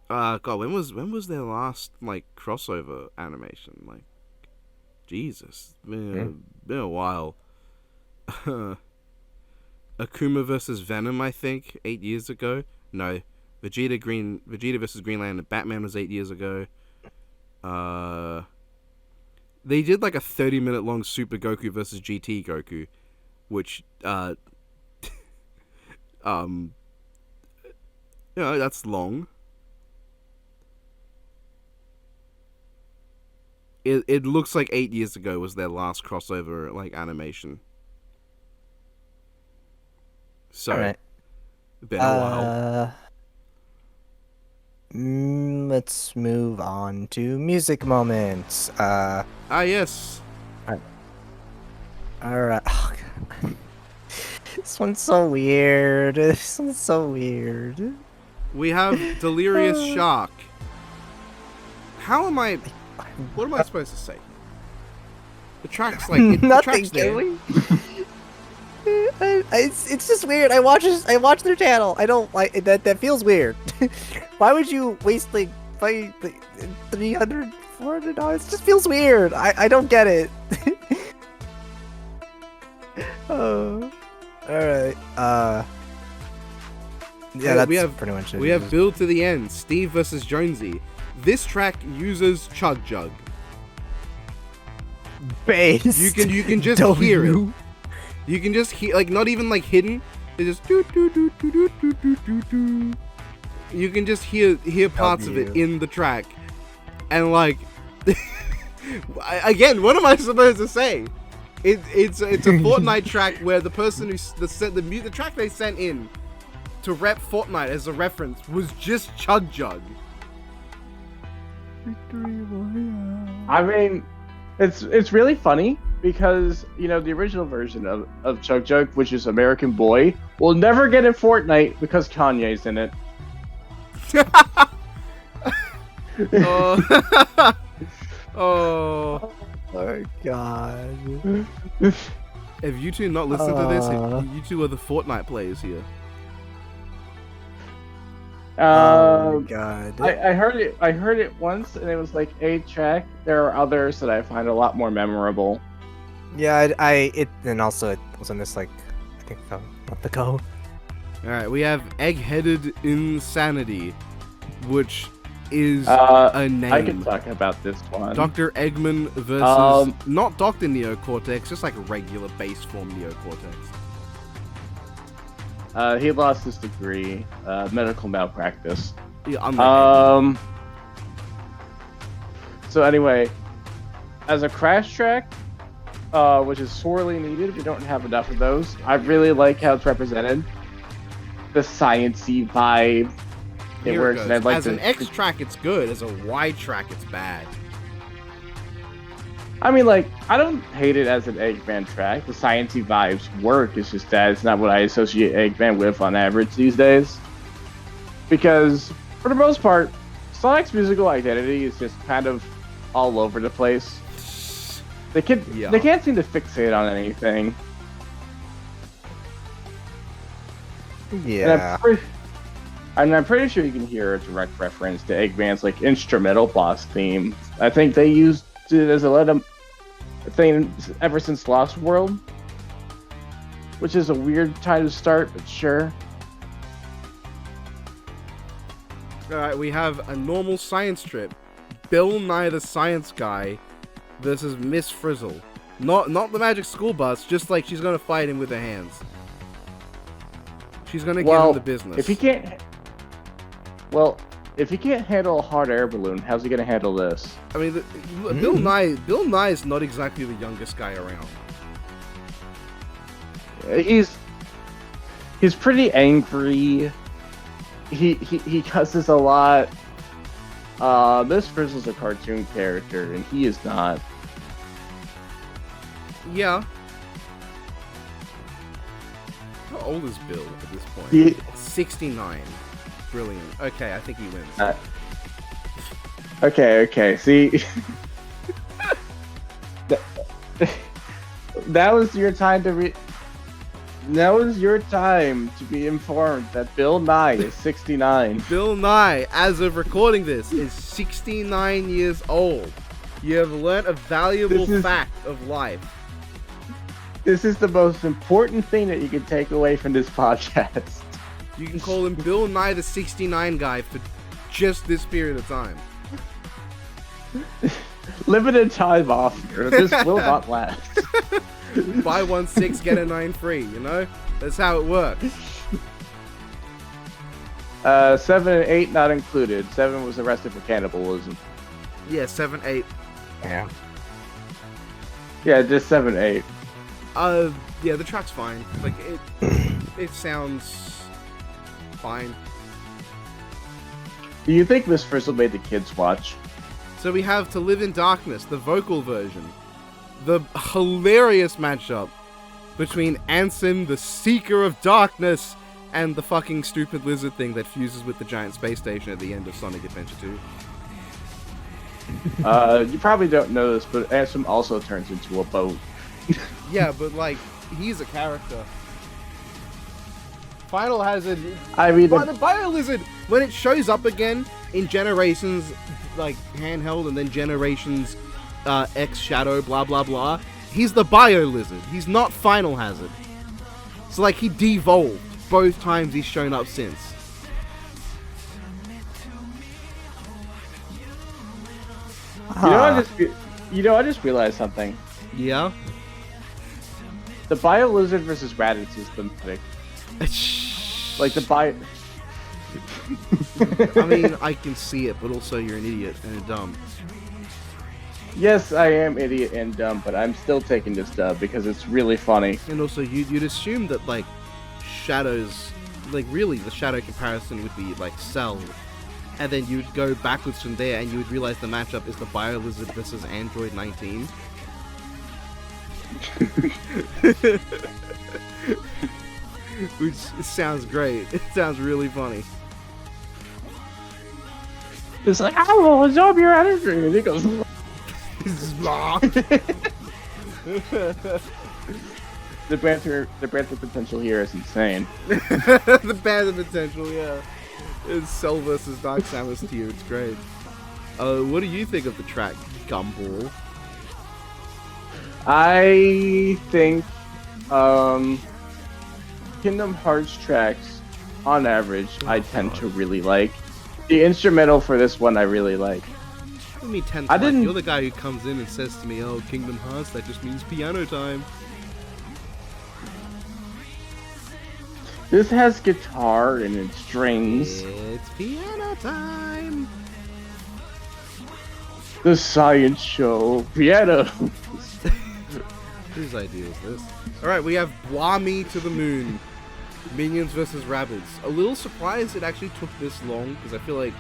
God, when was their last like crossover animation? Like, Jesus, been a while. Akuma versus Venom, I think, 8 years ago. No, Vegeta versus Green Lantern, Batman was 8 years ago. They did like a 30-minute long Super Goku versus GT Goku, which you know, that's long. It looks like 8 years ago was their last crossover like animation. So, right. Been a while. Let's move on to music moments. Yes. All right. Oh, God. This one's so weird. We have Delirious Shark. What am I supposed to say? The track's like nothing. The track's there. It's just weird. I watch their channel. I don't like that. That feels weird. Why would you waste like $300, $400? It just feels weird. I don't get it. Oh, all right. Yeah, that's pretty much it. We have Build to the End, Steve versus Jonesy. This track uses Chug Jug. Bass. You can just hear it. You can just hear, like, not even like hidden. They just do do do do do do do do do. You can just hear parts of it in the track, and like, again, what am I supposed to say? It's a Fortnite track where the person who the track they sent in to rep Fortnite as a reference was just Chug Jug. I mean, it's really funny because, you know, the original version of Chug Jug, which is American Boy, will never get in Fortnite because Kanye's in it. Oh my God. Have you two not listened to this? You two are the Fortnite players here. Oh my God. I heard it once and it was like a track. There are others that I find a lot more memorable. Yeah, and also it was on this like I think a month ago. Alright, we have Egg-Headed Insanity, which is a name. I can talk about this one. Dr. Eggman versus not Dr. Neocortex, just like a regular base form Neocortex. He lost his degree, medical malpractice. Yeah, so anyway, as a crash track, which is sorely needed, we don't have enough of those. I really like how it's represented. The sciencey vibe. It works. And I'd like as an X track, it's good. As a Y track, it's bad. I mean, like, I don't hate it as an Eggman track. The sciencey vibes work. It's just that it's not what I associate Eggman with on average these days. because for the most part, Sonic's musical identity is just kind of all over the place. They can't seem to fixate on anything. Yeah. And I'm pretty sure you can hear a direct reference to Eggman's like instrumental boss theme. I think they used it as a thing ever since Lost World, which is a weird time to start, but sure. Alright, we have a normal science trip. Bill Nye the Science Guy versus Miss Frizzle. Not the magic school bus, just like she's gonna fight him with her hands. She's gonna give him the business. If he can't handle a hot air balloon, how's he gonna handle this? I mean, Bill Nye is not exactly the youngest guy around. He's pretty angry. He cusses a lot. Miss Frizzle's a cartoon character, and he is not. Yeah. How old is Bill at this point? 69. Brilliant. Okay, I think he wins. Okay. See, that was your time to That was your time to be informed that Bill Nye is 69. Bill Nye, as of recording this, is 69 years old. You have learnt a valuable fact of life. This is the most important thing that you can take away from this podcast. You can call him Bill Nye the 69 guy for just this period of time. Limited time offer. This will not last. Buy 1 6, get a 9 free, you know? That's how it works. 7 and 8 not included. 7 was arrested for cannibalism. Yeah, 7, 8. Yeah. Yeah, just 7, 8. Yeah, the track's fine. Like, it sounds fine. Do you think Miss Frizzle made the kids watch? So we have To Live in Darkness, the vocal version. The hilarious matchup between Ansem, the Seeker of Darkness, and the fucking stupid lizard thing that fuses with the giant space station at the end of Sonic Adventure 2. You probably don't know this, but Ansem also turns into a boat. Yeah, but like, he's a character. Final Hazard. I mean, the Bio Lizard, when it shows up again in Generations, like handheld, and then Generations X Shadow, blah blah blah, he's the Bio Lizard. He's not Final Hazard. So like, he devolved both times he's shown up since. You know, I just realized something. Yeah. The Bio Lizard versus Raditz is pathetic. Like the Bio. I mean, I can see it, but also you're an idiot and a dumb. Yes, I am idiot and dumb, but I'm still taking this dub because it's really funny. And also, you'd assume that like Shadows, like really, the Shadow comparison would be like Cell, and then you'd go backwards from there, and you would realize the matchup is the Bio Lizard versus Android 19. Which sounds great. It sounds really funny. It's like, I will absorb your energy, and he goes. The banter potential here is insane. The banter potential, yeah. It's Cell versus Dark Samus tier. It's great. What do you think of the track, Gumball? I think Kingdom Hearts tracks, on average, I tend to really like. The instrumental for this one, I really like. What do you mean 10th like? You're the guy who comes in and says to me, oh, Kingdom Hearts, that just means piano time. This has guitar and it's strings. It's piano time. The science show. Piano. Whose idea is this? Alright, we have Bwami to the Moon. Minions versus Rabbids. A little surprised it actually took this long, because I feel like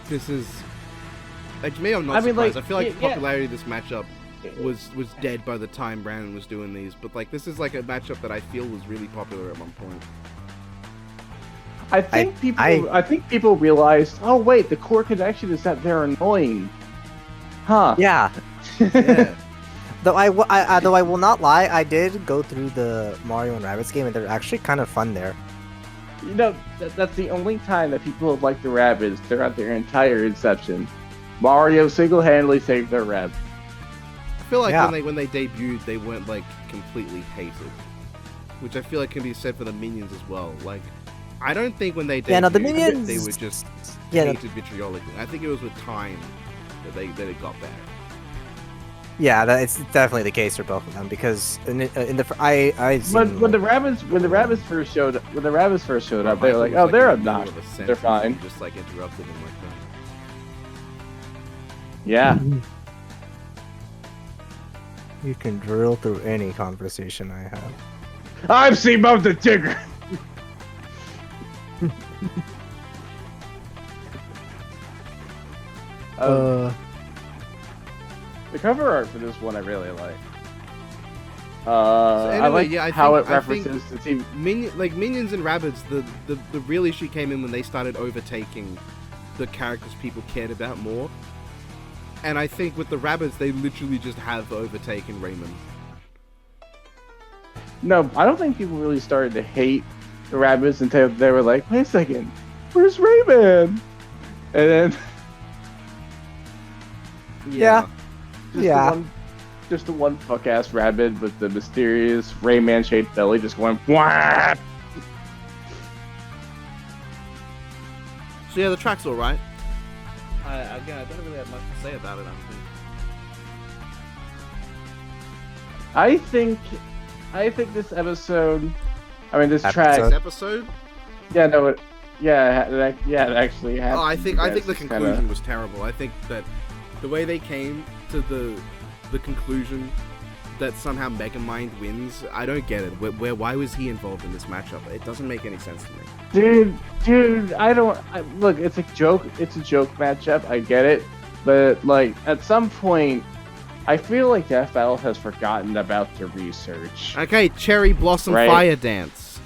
this is... Like, maybe I'm not surprised. Like, I feel like the popularity of this matchup was dead by the time Brandon was doing these, but like, this is like a matchup that I feel was really popular at one point. I think people realized, oh wait, the core connection is that they're annoying. Huh. Yeah. Yeah. Though I will not lie, I did go through the Mario and Rabbids game, and they're actually kind of fun there. You know, that's the only time that people have liked the Rabbids throughout their entire inception. Mario single-handedly saved their Rab. I feel like Yeah. when they debuted, they weren't like completely hated, which I feel like can be said for the minions as well. Like, I don't think when they debuted, Yeah, no, the minions. they were just Yeah, hated vitriolically. I think it was with time that it got better. yeah, it's definitely the case for both of them because when the Rabbids first showed up, they were like, oh, they're obnoxious. They're fine. Just like interrupted him like that. Yeah. You can drill through any conversation I have. I've seen both the Tigger. The cover art for this one I really like. I like how it references the team. Minions and Rabbids, the real issue came in when they started overtaking the characters people cared about more. And I think with the Rabbids, they literally just have overtaken Raymond. No, I don't think people really started to hate the Rabbids until they were like, wait a second, where's Rayman? And then... Yeah. Just the one fuck-ass Rabbid with the mysterious Rayman-shaped belly just going, wah! So yeah, the track's alright. Again, I don't really have much to say about it, I think. I think this episode... I mean, this track... This episode? Yeah, no, it actually happened. Oh, I think the conclusion was terrible. I think that the way they came to the conclusion that somehow Megamind wins, I don't get it. Why was he involved in this matchup? It doesn't make any sense to me. Dude, look, it's a joke. It's a joke matchup. I get it, but like at some point, I feel like Death Battle has forgotten about the research. Okay, Cherry Blossom Fire Dance.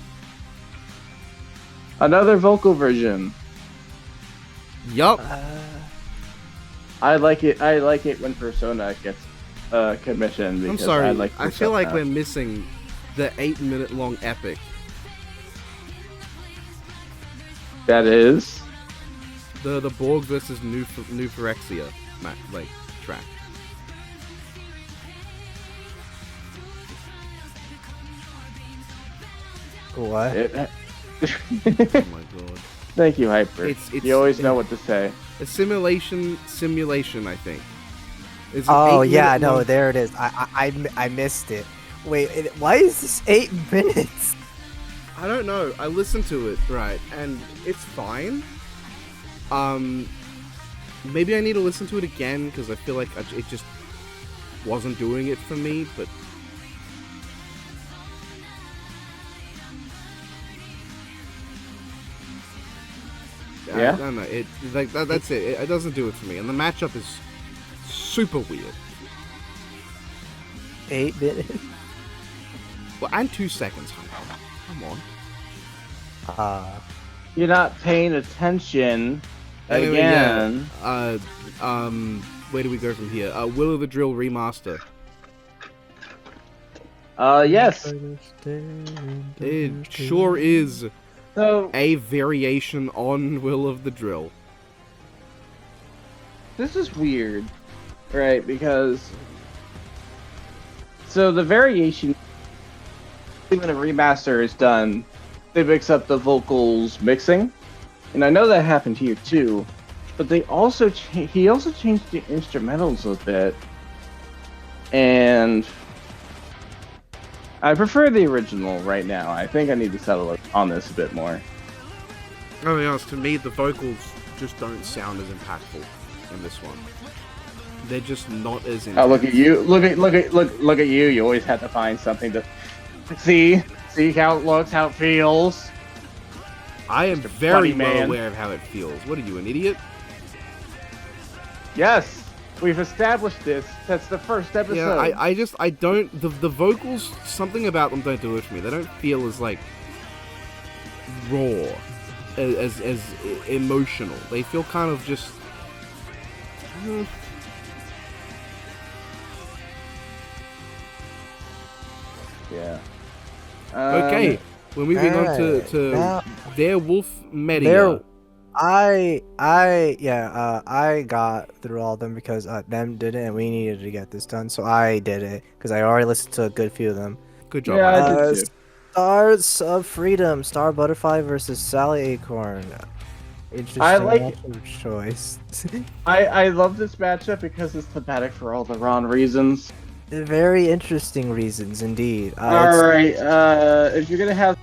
Another vocal version. Yup. I like it. I like it when Persona gets commissioned. Because I'm sorry. I feel like we're missing the 8-minute long epic. That is the Borg versus New Phyrexia track. What? Oh my god. Thank you, Hyper. You always know what to say. A simulation, I think. Oh yeah, no, there it is. I missed it. Wait, why is this 8 minutes? I don't know. I listened to it, right, and it's fine. Maybe I need to listen to it again because I feel like it just wasn't doing it for me. But yeah, I don't know. It like that's it. It doesn't do it for me, and the matchup is super weird. 8 minutes. Well, and 2 seconds. Come on. You're not paying attention. Anyway, again. Yeah. Where do we go from here? Will of the Drill remaster. Yes. It sure is So a variation on Will of the Drill. this is weird, right? Because so the variation, when a remaster is done, they mix up the vocals mixing, and I know that happened here too. But they also he also changed the instrumentals a bit, and I prefer the original right now. I think I need to settle on this a bit more. I'll be honest, to me, the vocals just don't sound as impactful in this one. They're just not as intense. Oh, look at you! Look at you! You always have to find something to see how it looks, how it feels. I am Mr. very Funny well Man. aware of how it feels. What are you, an idiot? Yes, we've established this. That's the first episode. Yeah, I don't. The vocals, something about them don't do it for me. They don't feel as like raw as emotional. They feel kind of just. Yeah. Okay, we're moving on to now- Darwolf Media. I got through all of them because them did it and we needed to get this done, so I did it because I already listened to a good few of them. Good job. Yeah, I Isaac. did too. Stars of Freedom, Star Butterfly versus Sally Acorn. Interesting matchup choice. I love this matchup because it's thematic for all the wrong reasons. Very interesting reasons indeed. Alright, if you're gonna have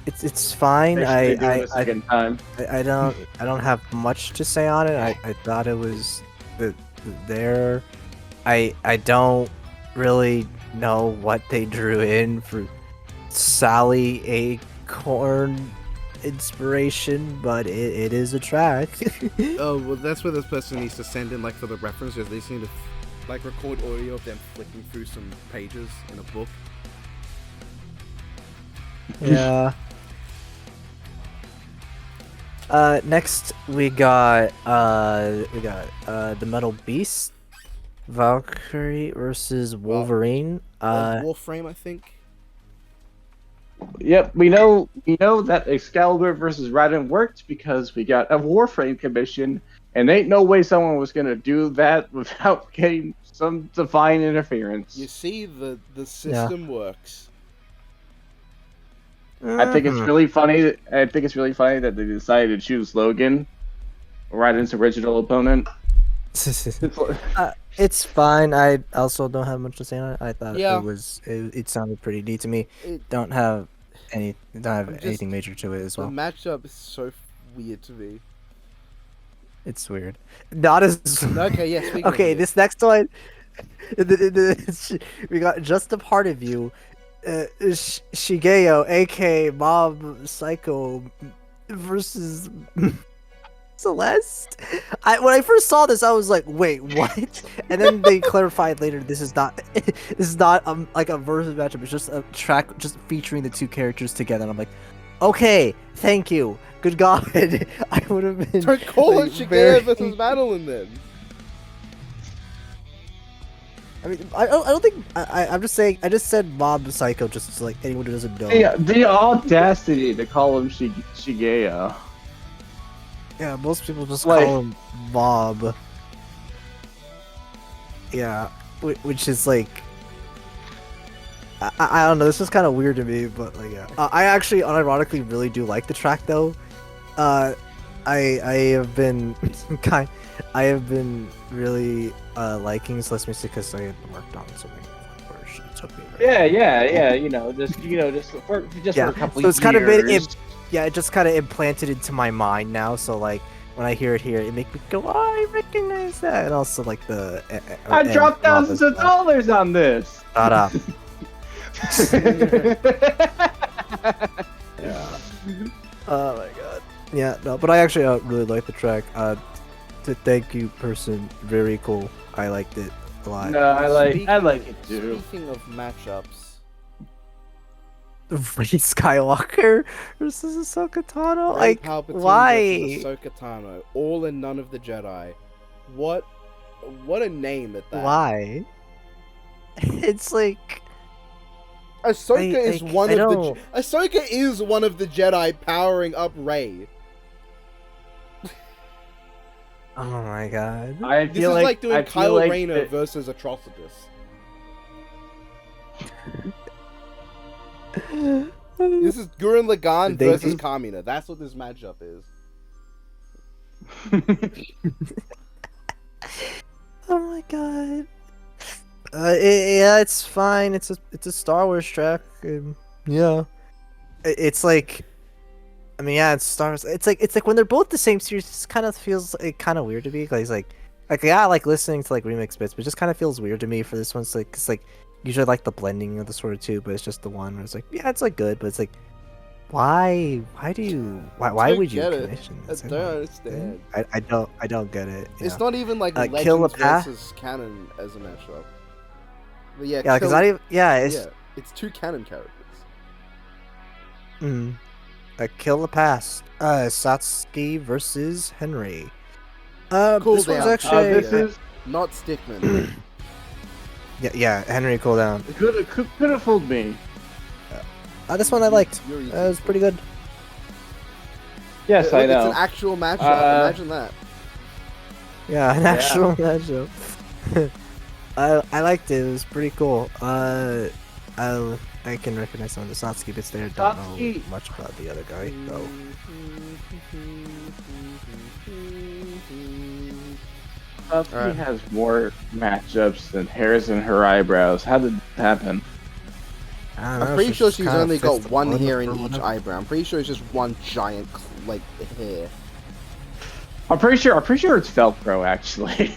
It's fine. I don't have much to say on it. I thought it was there. I don't really know what they drew in for Sally Acorn inspiration, but it is a track. Oh, well, that's where this person needs to send in, like, for the references. They seem to, like, record audio of them flicking through some pages in a book. Yeah. Next we got the Metal Beast, Valkyrie versus Wolverine. Warframe, I think. Yep, we know that Excalibur versus Raiden worked because we got a Warframe commission, and ain't no way someone was gonna do that without getting some divine interference. You see, the system works. I think it's really funny. I think it's really funny that they decided to choose Logan, Raiden's original opponent. It's fine. I also don't have much to say on it. I thought Yeah. it sounded pretty neat to me. It- Don't have just- anything major to it as The well. matchup is so weird to me. It's weird. Not as Okay, yeah, speaking okay, of it. this next one, we got Just a Part of You, Shigeo, aka Mob Psycho, versus Celeste. When I first saw this, I was like, "Wait, what?" And then they clarified later, this is not like a versus matchup. It's just a track just featuring the two characters together. And I'm like, "Okay, thank you. Good God, I would have been." Don't call like, it Shigeo very- versus Madeline then. I mean, I don't think I'm just saying. I just said Mob Psycho just like anyone who doesn't know. The audacity to call him Shigeo. Yeah, most people just Like- call him Mob. Yeah, which is like, I don't know. This is kind of weird to me, but like, yeah. I actually, unironically, really do like the track though. I have been I have been really liking Celeste music because I had worked on something where she took me. Yeah. Just for Yeah, a couple so it's years. kind of been it just kind of implanted into my mind now. So like when I hear it here, it makes me go, "Oh, I recognize that," and also like the. I dropped thousands of dollars on this. Shut up. Yeah. Oh my god. Yeah, no, but I actually really like the track. The thank you person, very cool. I liked it a lot. No, I like it too. Speaking of matchups, Rey Skywalker versus Ahsoka Tano. Rey Like, Palpatine why? versus Ahsoka Tano, all and none of the Jedi. What a name at that. Why? It's like Ahsoka is I one of don't- the Ahsoka is one of the Jedi powering up Rey. oh my god. I This feel is like doing I feel Kyle like Rayner that- versus Atrocitus. This is Gurren Lagann They- versus Kamina. That's what this matchup is. Oh my god. Yeah, it's fine. It's a Star Wars track. Yeah. It's like, I mean, yeah, it's Star Wars. It's like when they're both the same series. It kind of feels kind of weird to me. Cause like yeah, I like listening to like remix bits, but it just kind of feels weird to me for this one. It's like, cause like usually I like the blending of the sort of two, but it's just the one where it's like, yeah, it's like good, but it's like, why would you get it. commission I this? don't understand. I don't get it. It's yeah. not even like Kill Legends the Path? versus Canon as a matchup. But yeah, Yeah, because Kill- I yeah, it's it's two canon characters. mm. a kill the past. Satsuki versus Henry. Cool This one's down. actually This is Not Stickman. yeah, Henry cooldown. could have fooled me. This one I liked. You're easy. It was pretty good. Yes, I know. It's an actual matchup. Imagine that. Yeah, an actual matchup. I liked it. It was pretty cool. I can recognize some of the Satsuki bits there. Don't know Satsuki. much about the other guy though. Satsuki has more matchups than hairs in her eyebrows. How did that happen? I don't know, I'm pretty sure she's kinda only got fits one the hair in or each whatever. eyebrow. I'm pretty sure it's just one giant, like, hair. I'm pretty sure it's Velcro actually.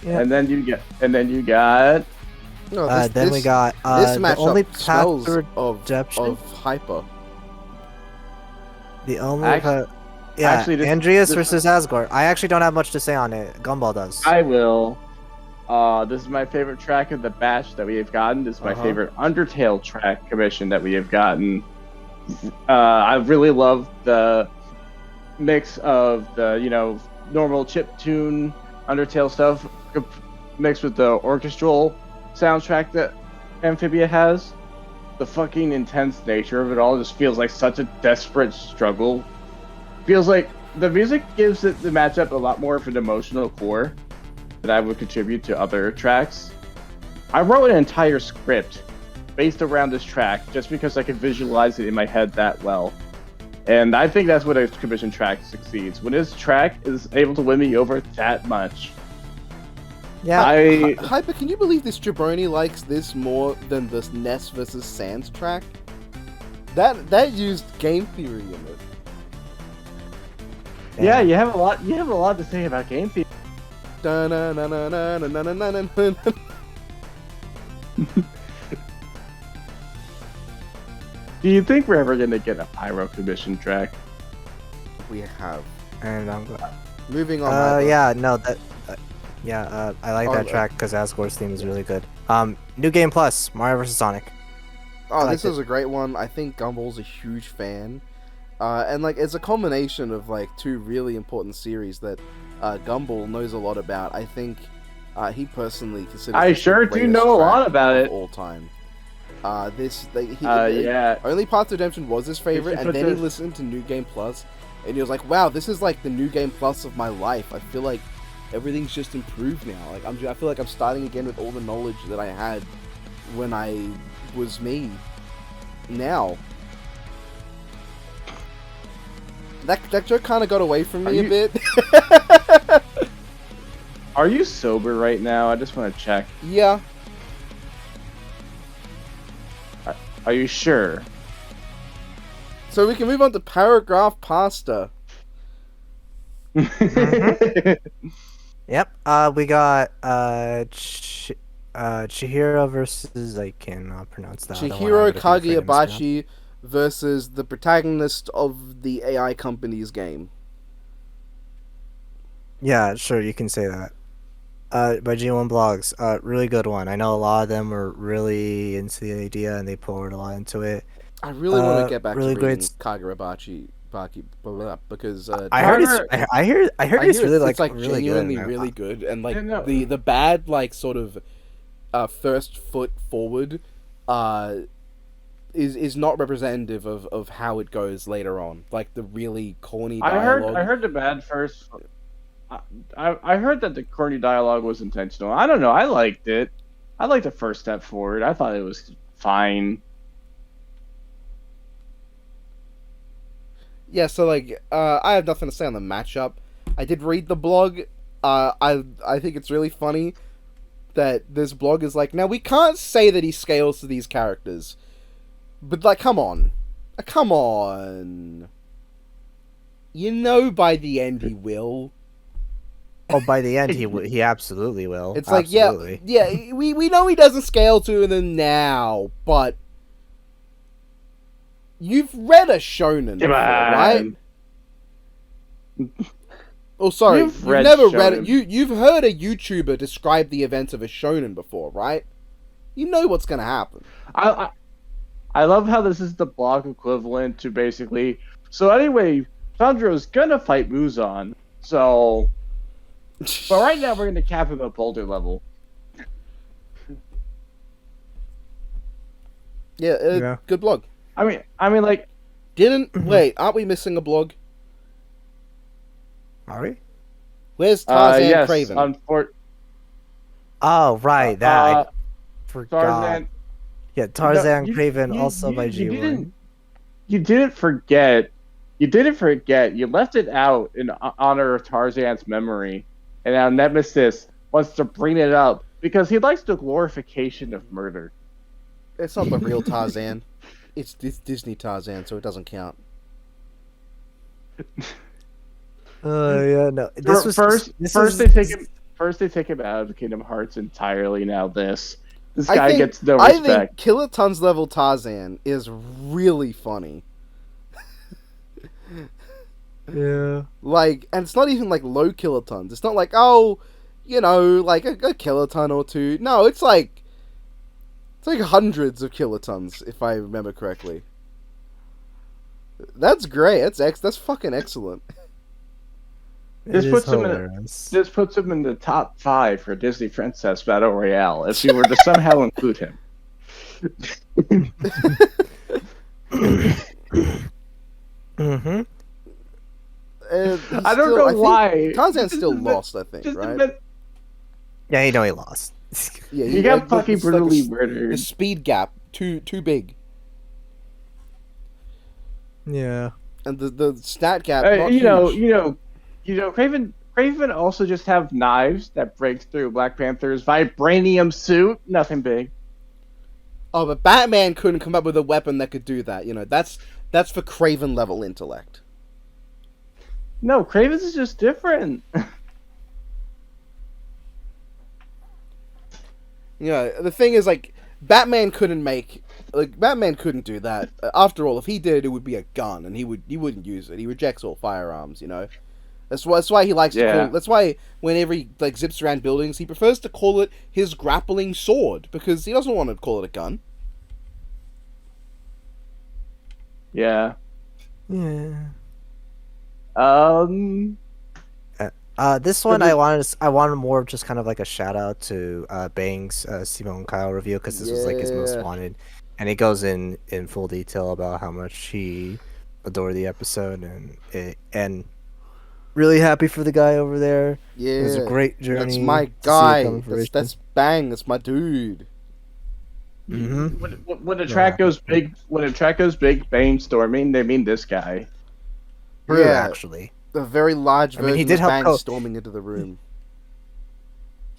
Yeah. And then you got No, Then we got this the matchup only path smells to of redemption. hyper. The only Act- yeah, actually, Andreas versus Asgore. I actually don't have much to say on it. Gumball does. I will. This is my favorite track of the batch that we have gotten. This is my favorite Undertale track commission that we have gotten. I really love the mix of the normal chiptune Undertale stuff mixed with the orchestral soundtrack that Amphibia has. The fucking intense nature of it all just feels like such a desperate struggle. Feels like the music gives it the matchup a lot more of an emotional core that I would contribute to other tracks. I wrote an entire script based around this track just because I could visualize it in my head that well. And I think that's when a commission track succeeds. When this track is able to win me over that much. Yeah. Hyper, can you believe this jabroni likes this more than this Ness versus Sans track? That used game theory in it. Yeah, you have a lot to say about game theory. Da-na-na-na-na-na-na-na-na. Do you think we're ever gonna get a Pyro commission track? We have. And I'm glad. Moving on. Hyper. Yeah, no, that. I like that Oh, track because Asgore's theme is really good. New Game Plus, Mario vs Sonic. Oh, I this liked is a great one. I think Gumball's a huge fan. And like it's a combination of like two really important series that Gumball knows a lot about. I think he personally considers I this the sure do greatest know a lot track about of it. all time. Yeah. Only Path to Redemption was his favorite, If and then he this- listened to New Game Plus, and he was like, "Wow, this is like the New Game Plus of my life. I feel like everything's just improved now. Like I feel like I'm starting again with all the knowledge that I had when I was me. Now." That joke kind of got away from me a bit. Are you sober right now? I just want to check. Yeah. Are you sure? So we can move on to Paragraph Pasta. Yep. We got Chihiro versus I cannot pronounce that. Chihiro Kagurabachi versus the protagonist of the AI company's game. Yeah, sure, you can say that. By G1 Blogs, really good one. I know a lot of them were really into the idea and they poured a lot into it. I really want to get back really to reading great Kagurabachi because I heard it's really like really genuinely good. really good, and like Yeah, no. the bad like sort of first foot forward is not representative of how it goes later on. Like the really corny dialogue. I heard the bad first. I heard that the corny dialogue was intentional. I don't know. I liked it. I liked the first step forward. I thought it was fine. Yeah, so like I have nothing to say on the matchup. I did read the blog. I think it's really funny that this blog is like, now we can't say that he scales to these characters, but like, come on, you know, by the end he will. Oh, by the end he absolutely will. It's like, absolutely. yeah, we know he doesn't scale to them now, but you've read a shonen before, right? Oh, sorry, you've read never read it. shonen. You've heard a YouTuber describe the events of a shonen before, right? You know what's gonna happen. I love how this is the blog equivalent to basically. So anyway, Sandro's gonna fight Muzan. So, but right now we're gonna cap him at boulder level. Yeah, good blog. I mean, like, Wait, aren't we missing a blog? Are we? Where's Tarzan yes, Craven? Oh, right, that I forgot. Tarzan. Yeah, Tarzan No, Craven, also by G1. You didn't forget. You didn't forget. You left it out in honor of Tarzan's memory, and now Nemesis wants to bring it up because he likes the glorification of murder. It's not the real Tarzan. It's Disney Tarzan, so it doesn't count. Yeah, no. This was first they take him out of Kingdom Hearts entirely. Now this guy gets no respect. I think Kilotons level Tarzan is really funny. Yeah. Like, and it's not even like low kilotons. It's not like, oh, you know, like a kiloton or two. No, it's like hundreds of kilotons, if I remember correctly. That's great. That's fucking excellent. This puts him in the top 5 for Disney Princess Battle Royale if you were to somehow include him. Mm-hmm. I don't know why. Tarzan's still lost, I think, right? Yeah, you know he lost. Yeah, he got fucking brutally murdered. The speed gap too big. Yeah, and the stat gap. Craven also just have knives that breaks through Black Panther's vibranium suit. Nothing big. Oh, but Batman couldn't come up with a weapon that could do that. You know, that's for Craven level intellect. No, Craven's is just different. Yeah, the thing is, like, Batman couldn't do that. After all, if he did, it would be a gun, and he wouldn't use it. He rejects all firearms, you know. That's why he likes to call. That's why whenever he zips around buildings, he prefers to call it his grappling sword because he doesn't want to call it a gun. Yeah. Yeah. This one I wanted more of just kind of like a shout out to Bang's Simone Kyle review because this was like his most wanted, and he goes in full detail about how much he adored the episode and really happy for the guy over there. Yeah, it was a great journey. That's my guy. That's Bang. That's my dude. Mm-hmm. When a track goes big, Bang storming, they mean this guy. True, actually. A very large version he did of help Bang storming into the room.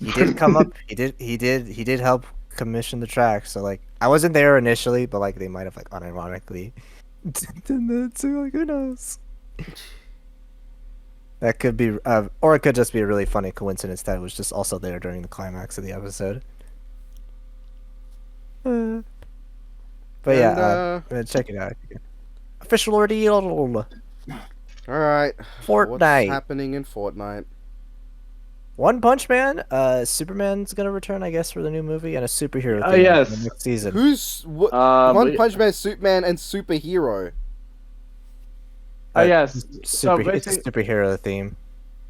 He did come up. He did help commission the track. So like, I wasn't there initially, but like they might have like unironically done that too. Like, who knows? That could be, or it could just be a really funny coincidence that it was just also there during the climax of the episode. But yeah, check it out. Official ordeal. All right. Fortnite. What's happening in Fortnite? One Punch Man. Superman's gonna return, I guess, for the new movie, and a superhero. Oh yes. For the next season. One Punch Man, Superman, and superhero. Oh yes. It's a superhero theme.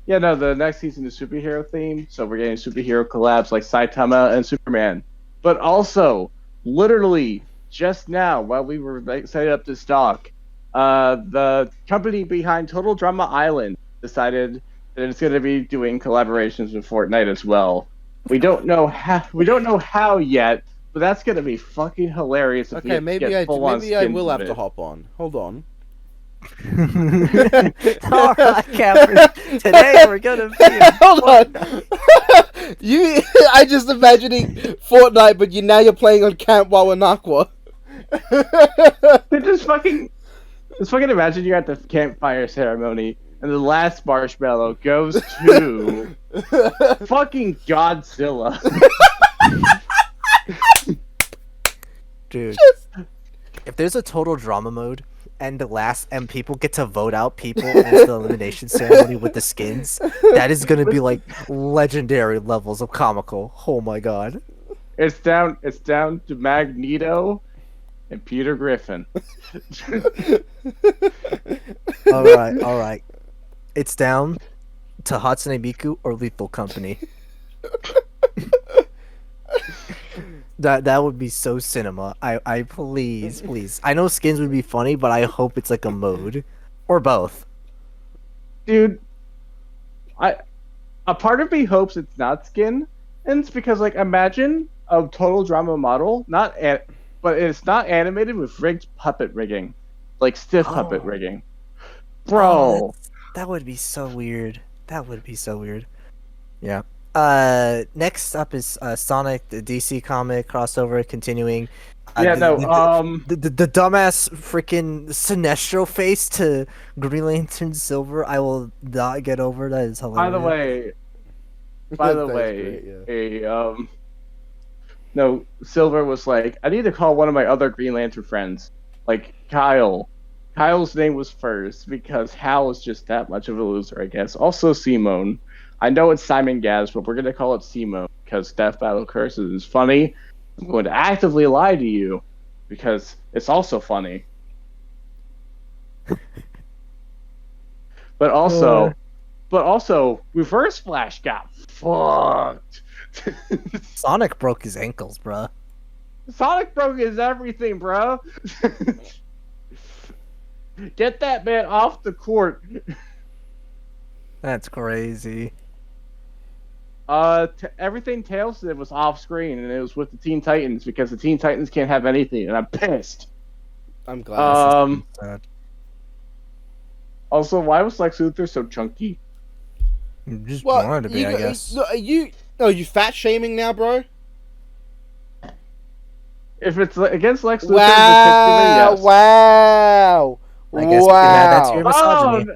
Yeah, no. The next season is superhero theme, so we're getting superhero collabs like Saitama and Superman. But also, literally just now, while we were setting up this doc, the company behind Total Drama Island decided that it's going to be doing collaborations with Fortnite as well. We don't know how yet, but that's going to be fucking hilarious. Okay, maybe I will have to hop on. Hold on. Alright, Cameron. Today we're gonna be hold on. I just imagining Fortnite, but you're playing on Camp Wawanakwa. Just fucking imagine you're at the campfire ceremony and the last marshmallow goes to fucking Godzilla. Dude, if there's a total drama mode and people get to vote out people in the elimination ceremony with the skins, that is gonna be like legendary levels of comical. Oh my god. It's down to Magneto and Peter Griffin. All right. It's down to Hatsune Miku or Lethal Company. That would be so cinema. I please. I know skins would be funny, but I hope it's like a mode or both. Dude, a part of me hopes it's not skin, and it's because like imagine a total drama model, but it's not animated with rigged puppet rigging, like stiff puppet rigging, bro. That would be so weird. Yeah. Next up is Sonic, the DC comic crossover continuing. The dumbass freaking Sinestro face to Green Lantern Silver. I will not get over that. It's hilarious. By the way, no, Silver was like, I need to call one of my other Green Lantern friends, like Kyle. Kyle's name was first because Hal is just that much of a loser, I guess. Also, Simone. I know it's Simon Gaz, but we're gonna call it Simone because Death Battle Curses is funny. I'm going to actively lie to you because it's also funny. But also, Reverse Flash got fucked. Sonic broke his ankles, bruh. Sonic broke his everything, bro. Get that man off the court. That's crazy. Everything Tails did was off screen, and it was with the Teen Titans because the Teen Titans can't have anything, and I'm pissed. I'm glad. Also, why was Lex Luthor so chunky? Just wanted to be, I guess. Are you fat shaming now, bro? If it's against Lex Luthor, wow, yes. Wow. I guess that's your misogyny.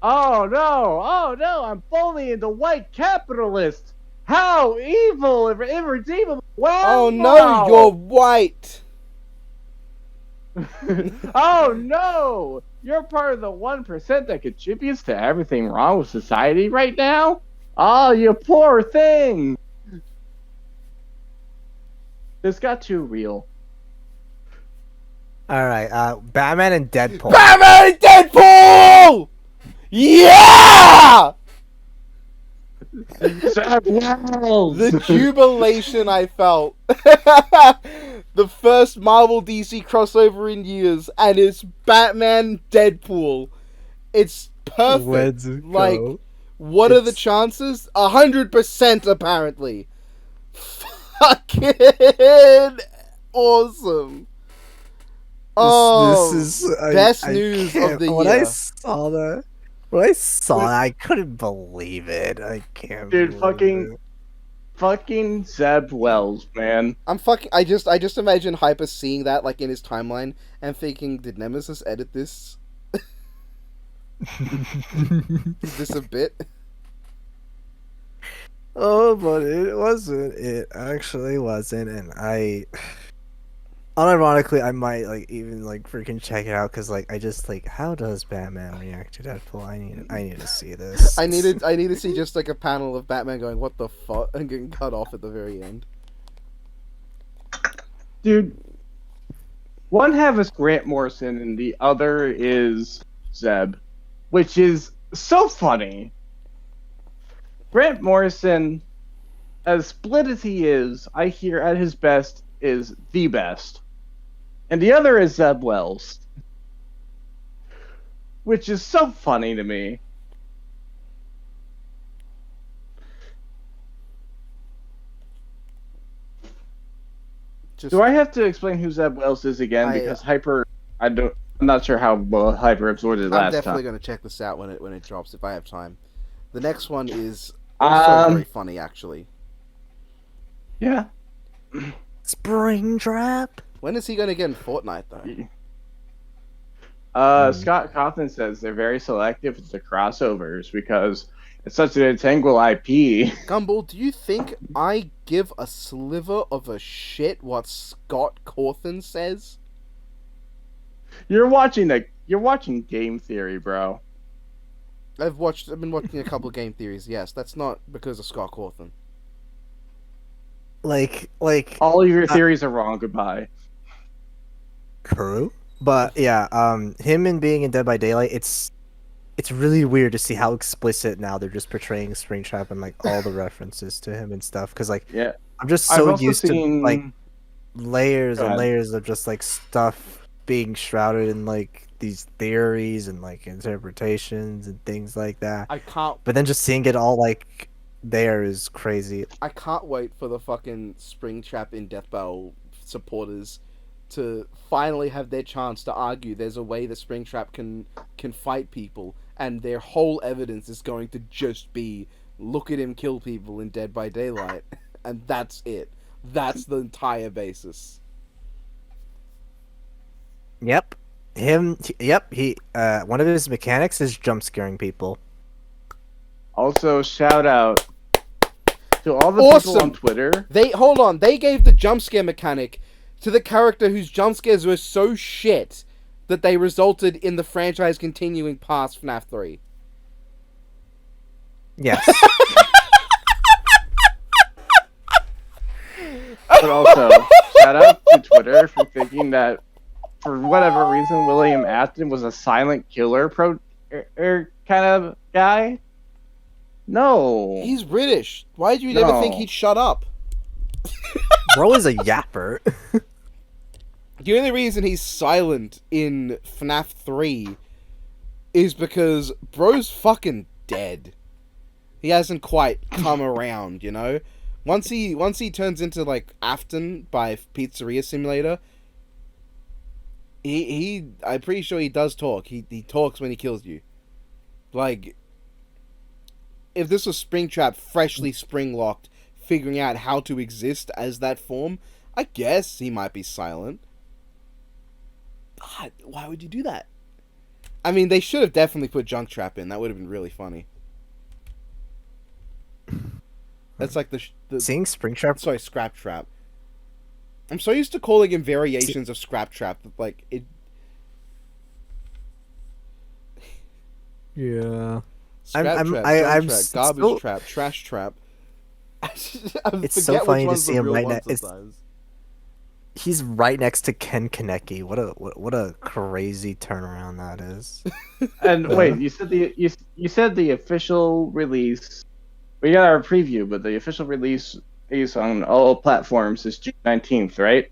Oh no! I'm fully into white capitalist. How evil, irredeemable! Wow! Oh no, you're white. Oh no! You're part of the 1% that contributes to everything wrong with society right now? Oh, you poor thing! This got too real. Alright, Batman and Deadpool. Batman and Deadpool! Yeah! The jubilation I felt. The first Marvel DC crossover in years, and it's Batman Deadpool. It's perfect. Like, what are the chances? 100% apparently. Fucking awesome. Oh, this is best news of the year. When I saw that, I couldn't believe it. I can't. Dude, fucking Zeb Wells, man. I just imagine Hyper seeing that like in his timeline and thinking, did Nemesis edit this? Is this a bit? Oh, but it wasn't. It actually wasn't, and unironically, I might even freaking check it out because I just how does Batman react to Deadpool? I need to see this. I need to see just a panel of Batman going, "What the fuck?" and getting cut off at the very end. Dude, one half is Grant Morrison and the other is Zeb, which is so funny. Grant Morrison, as split as he is, I hear at his best is the best. And the other is Zeb Wells. Which is so funny to me. Do I have to explain who Zeb Wells is again? Because I'm not sure how well Hyper absorbed it last time. I'm definitely going to check this out when it drops if I have time. The next one is also very funny, actually. Yeah. Springtrap. When is he going to get in Fortnite, though? Scott Cawthon says they're very selective with the crossovers because it's such an integral IP. Gumball, do you think I give a sliver of a shit what Scott Cawthon says? You're watching Game Theory, bro. I've been watching a couple of Game Theories, yes. That's not because of Scott Cawthon. like All of your theories are wrong. Goodbye. Kuro. But yeah, him and being in Dead by Daylight, it's really weird to see how explicit now they're just portraying Springtrap and like all the references to him and stuff. Because like Yeah, I'm just I've so also used to like seen. layers Go and ahead. layers of just like stuff being shrouded in like these theories and like interpretations and things like that. I can't. But then just seeing it all like there is crazy. I can't wait for the fucking Springtrap in Death Battle supporters to finally have their chance to argue there's a way that Springtrap can fight people, and their whole evidence is going to just be look at him kill people in Dead by Daylight, and that's it. That's the entire basis. Yep. Yep, he one of his mechanics is jump scaring people. Also, shout out to all the Awesome. people on Twitter. They gave the jump scare mechanic to the character whose jump scares were so shit that they resulted in the franchise continuing past FNAF 3. Yes. But also, shout out to Twitter for thinking that, for whatever reason, William Afton was a silent killer kind of guy. No. He's British. Why did you never No. think he'd shut up? Bro is a yapper. The only reason he's silent in FNAF 3 is because bro's fucking dead. He hasn't quite come around, you know? Once he turns into like Afton by Pizzeria Simulator, I'm pretty sure he does talk. He talks when he kills you. Like, if this was Springtrap freshly spring locked, figuring out how to exist as that form, I guess he might be silent. God, why would you do that? I mean, they should have definitely put Junk Trap in. That would have been really funny. That's like the Seeing Springtrap. sorry, Scrap Trap. I'm so used to calling him variations of Scrap Trap that like it. Yeah. Scrap I'm- Trap, I- Junk I'm Trap, s- Garbage still- Trap, Trash Trap. I It's so forget funny which to one's see the him real right one now. It's- sometimes. He's right next to Ken Kaneki. What a crazy turnaround that is. And wait, you said the official release. We got our preview, but the official release is on all platforms is June 19th, right?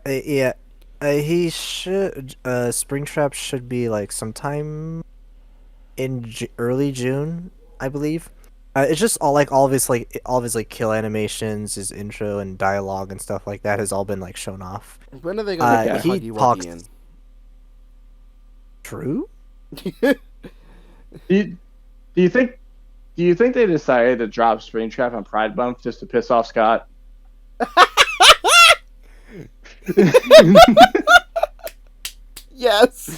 Yeah. He should. Springtrap should be like sometime in early June, I believe. It's just all of his kill animations, his intro and dialogue and stuff like that has all been like shown off. When are they gonna get he Huggy talks- Wuggy True. in? Do you think they decided to drop Springtrap on Pride Month just to piss off Scott? Yes.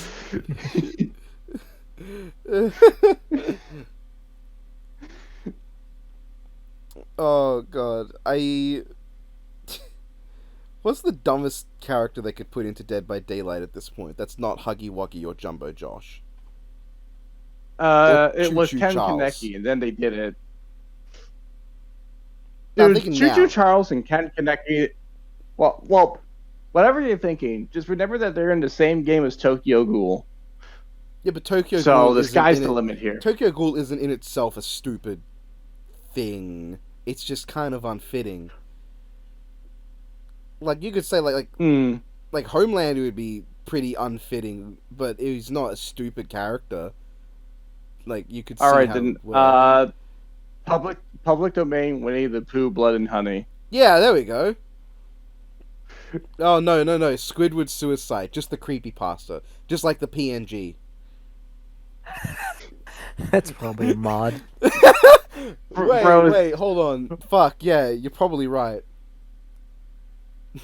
Oh god, what's the dumbest character they could put into Dead by Daylight at this point? That's not Huggy Wuggy or Jumbo Josh. It was Choo-Choo Ken Charles. Kaneki, and then they did it. No, I'm Dude, thinking Choo-Choo now. Charles and Ken Kaneki. Well, whatever you're thinking, just remember that they're in the same game as Tokyo Ghoul. Yeah, but Tokyo So Ghoul the isn't sky's in the it- limit here. Tokyo Ghoul isn't in itself a stupid thing. It's just kind of unfitting. Like you could say like Homeland would be pretty unfitting, but he's not a stupid character. Like you could see All right, how then. it would work. Public domain, Winnie the Pooh, Blood and Honey. Yeah, there we go. Oh no, Squidward Suicide, just the creepypasta, just like the PNG. That's probably a mod. Wait, hold on. Fuck, yeah, you're probably right.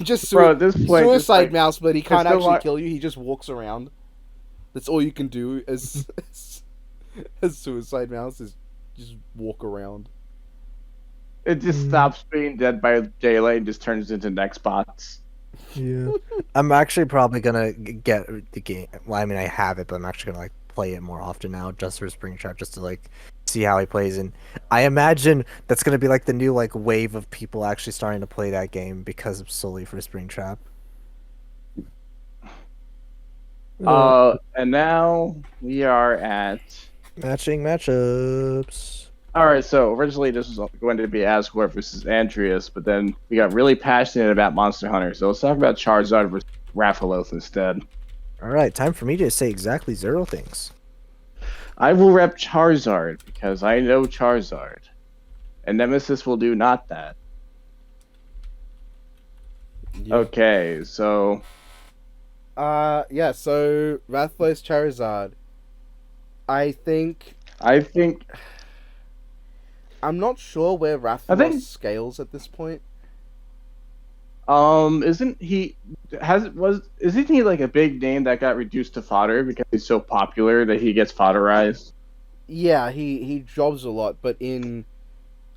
Just Bro, at this point, it's Suicide like- Mouse, but he can't still actually like- kill you. He just walks around. That's all you can do as as Suicide Mouse is just walk around. It just stops being Dead by Daylight and just turns into Nextbots. Yeah. I'm actually probably gonna get the game. Well, I mean, I have it, but I'm actually gonna like play it more often now, just for Springtrap, just to like see how he plays, and I imagine that's gonna be like the new like wave of people actually starting to play that game because of solely for Springtrap. And now we are at Matching matchups. all right. So originally this was going to be Asgore versus Andreas, but then we got really passionate about Monster Hunter, so let's talk about Charizard versus Rathalos instead. All right, time for me to say exactly 0 things. I will rep Charizard because I know Charizard, and Nemesis will do not that. Yeah. Okay, so yeah. So Rathalos Charizard. I think I'm not sure where Rathalos scales at this point. isn't he isn't he like a big name that got reduced to fodder because he's so popular that he gets fodderized? Yeah, he jobs a lot, but in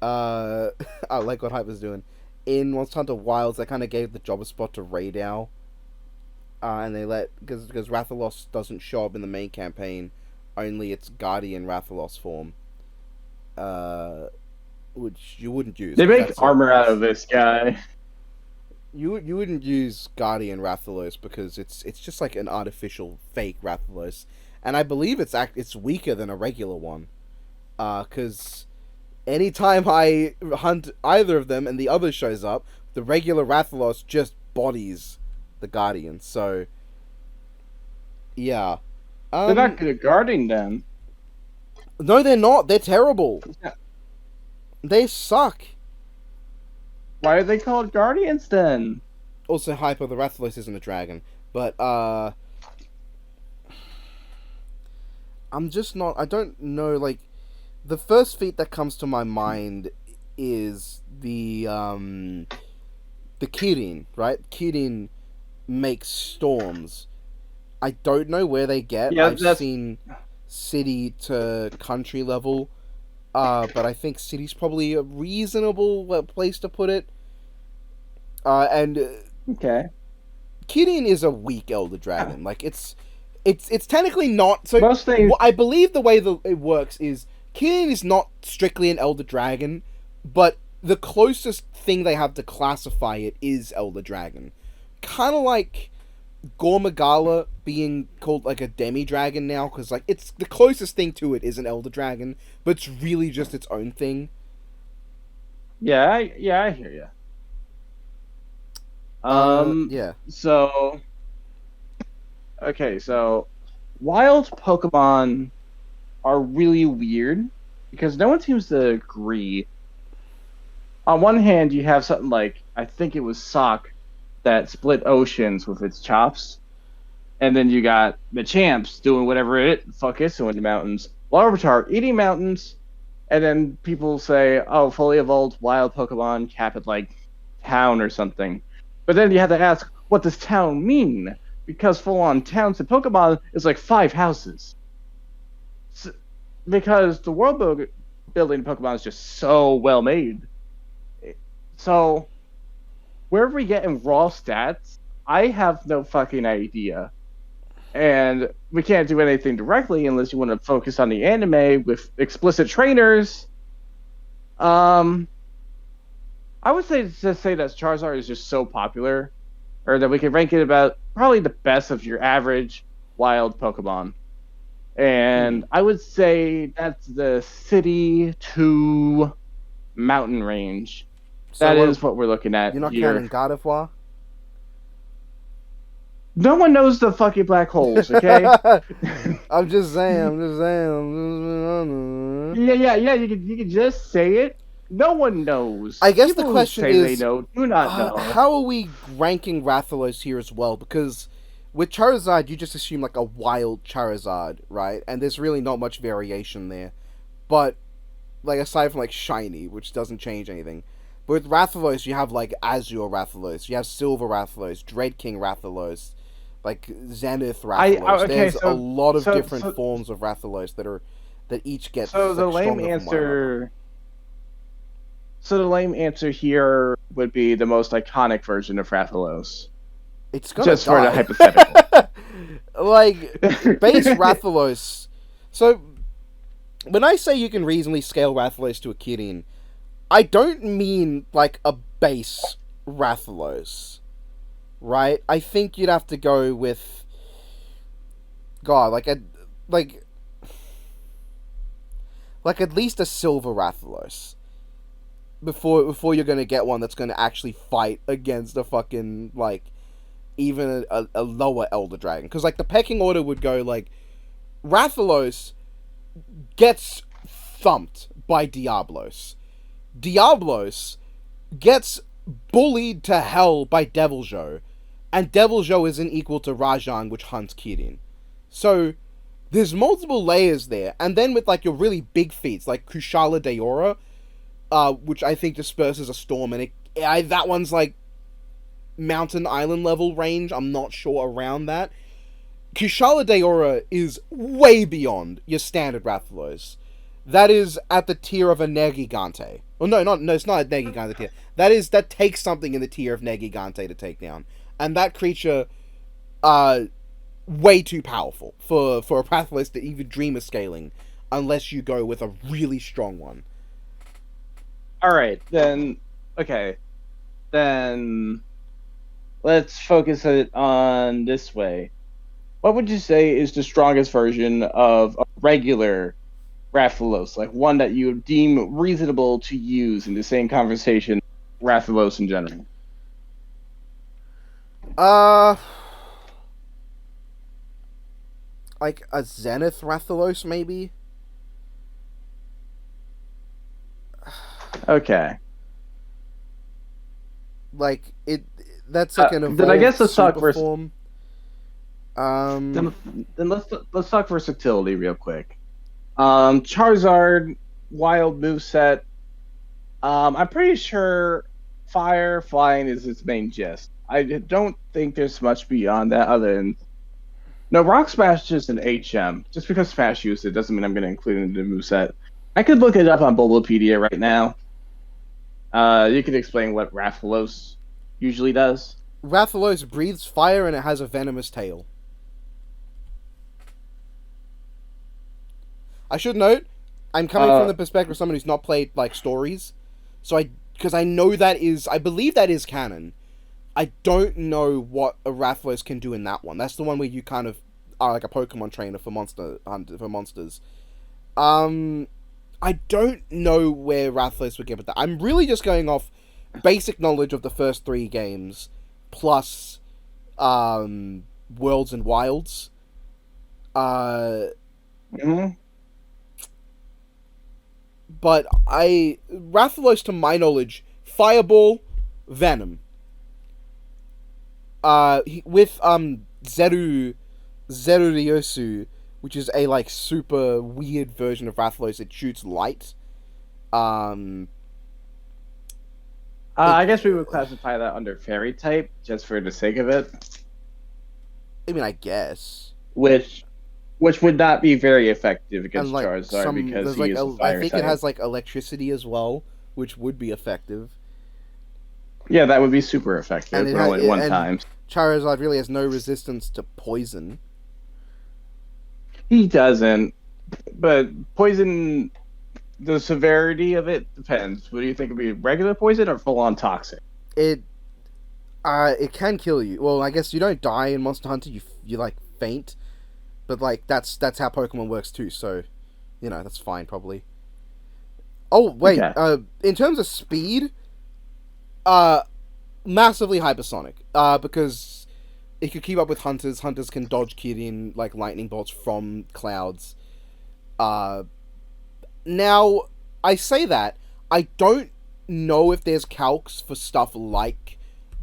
I like what Hype was doing. In Monster Hunter Wilds, they kind of gave the jobber spot to Raydal, and they let because Rathalos doesn't show up in the main campaign, only its Guardian Rathalos form, which you wouldn't use. They make armor out of this guy. You wouldn't use Guardian Rathalos because it's just like an artificial fake Rathalos, and I believe it's weaker than a regular one, because anytime I hunt either of them and the other shows up, the regular Rathalos just bodies the Guardian. So yeah, They're not good at guarding them. No, they're not. They're terrible. Yeah. They suck. Why are they called Guardians then? Also, Hyper, the Rathalos isn't a dragon. But, I'm just not... I don't know, like... The first feat that comes to my mind is the Kirin, right? Kirin makes storms. I don't know where they get. Yeah, I've seen city to country level. But I think city's probably a reasonable place to put it. Okay. Kirin is a weak Elder Dragon. Like it's technically not. So most things... I believe the way it works is Kirin is not strictly an Elder Dragon, but the closest thing they have to classify it is Elder Dragon. Kind of like Gormagala being called like a demi-dragon now, because like it's the closest thing to it is an Elder Dragon, but it's really just its own thing. Yeah, I hear you. Yeah. So, okay, so wild Pokemon are really weird because no one seems to agree. On one hand, you have something like, I think it was Sock that split oceans with its chops. And then you got the champs doing whatever fuck it's doing in the mountains. Larvitar eating mountains. And then people say, oh, fully evolved wild Pokemon cap at like town or something. But then you have to ask, what does town mean? Because full-on towns in Pokemon is like 5 houses. Because the world building in Pokemon is just so well made. So, wherever we get in raw stats, I have no fucking idea. And we can't do anything directly unless you want to focus on the anime with explicit trainers. I would say that Charizard is just so popular, or that we can rank it about probably the best of your average wild Pokemon. And I would say that's the city to mountain range. So that is what we're looking at. You're not here. counting Gardevoir? No one knows the fucking black holes, okay? I'm just saying. Yeah. You can just say it. No one knows. I guess People the question who say is, they know, do not know. How are we ranking Rathalos here as well? Because with Charizard, you just assume like a wild Charizard, right? And there's really not much variation there. But like aside from like shiny, which doesn't change anything. But with Rathalos, you have like Azure Rathalos, you have Silver Rathalos, Dread King Rathalos, like Zenith Rathalos. There's a lot of different forms of Rathalos that each get. So the lame answer. So the lame answer here would be the most iconic version of Rathalos. It's gonna just die. for the hypothetical. Like base Rathalos. So when I say you can reasonably scale Rathalos to a Kirin, I don't mean like a base Rathalos, right? I think you'd have to go with God, like at least a silver Rathalos before you're gonna get one that's gonna actually fight against a fucking like even a lower Elder Dragon. Because like the pecking order would go like Rathalos gets thumped by Diablos. Diablos gets bullied to hell by Deviljho, and Deviljho isn't equal to Rajan, which hunts Kirin. So there's multiple layers there, and then with like your really big feats like Kushala Daora, which I think disperses a storm, and that one's like mountain island level range. I'm not sure around that. Kushala Daora is way beyond your standard Rathalos. That is at the tier of a Negigante. Well, no, it's not a Negigante tier. That takes something in the tier of Negigante to take down, and that creature, way too powerful for a Rathalos to even dream of scaling, unless you go with a really strong one. All right, then. Okay, then let's focus it on this way. What would you say is the strongest version of a regular Rathalos, like one that you would deem reasonable to use in the same conversation, Rathalos in general? Like a Zenith Rathalos, maybe? Okay. Like, that's like an evolved then I guess let's talk form. Then let's talk versatility real quick. Charizard, wild moveset. I'm pretty sure fire, flying is its main gist. I don't think there's much beyond that other than... No, Rock Smash is just an HM. Just because Smash used it doesn't mean I'm going to include it in the moveset. I could look it up on Bulbapedia right now. You could explain what Rathalos usually does. Rathalos breathes fire and it has a venomous tail. I should note, I'm coming from the perspective of someone who's not played like stories, because I know I believe that is canon. I don't know what a Rathalos can do in that one. That's the one where you kind of are like a Pokemon trainer for monsters. I don't know where Rathalos would get with that. I'm really just going off basic knowledge of the first 3 games, plus Worlds and Wilds. But Rathalos, to my knowledge, Fireball, Venom. With Zeruriosu, which is a like super weird version of Rathalos, it shoots light. I guess we would classify that under fairy type, just for the sake of it. I mean, I guess. Which would not be very effective against Charizard because he uses fire I think type. it has like electricity as well, which would be effective. Yeah, that would be super effective, but only one time. Charizard really has no resistance to poison. He doesn't, but poison, the severity of it depends. What do you think would be regular poison or full-on toxic? It can kill you. Well, I guess you don't die in Monster Hunter. You like faint, but like that's how Pokemon works too. So, that's fine probably. Oh wait, okay. In terms of speed, massively hypersonic. Because it could keep up with hunters. Hunters can dodge Kirin like lightning bolts from clouds. Now, I say that, I don't know if there's calcs for stuff like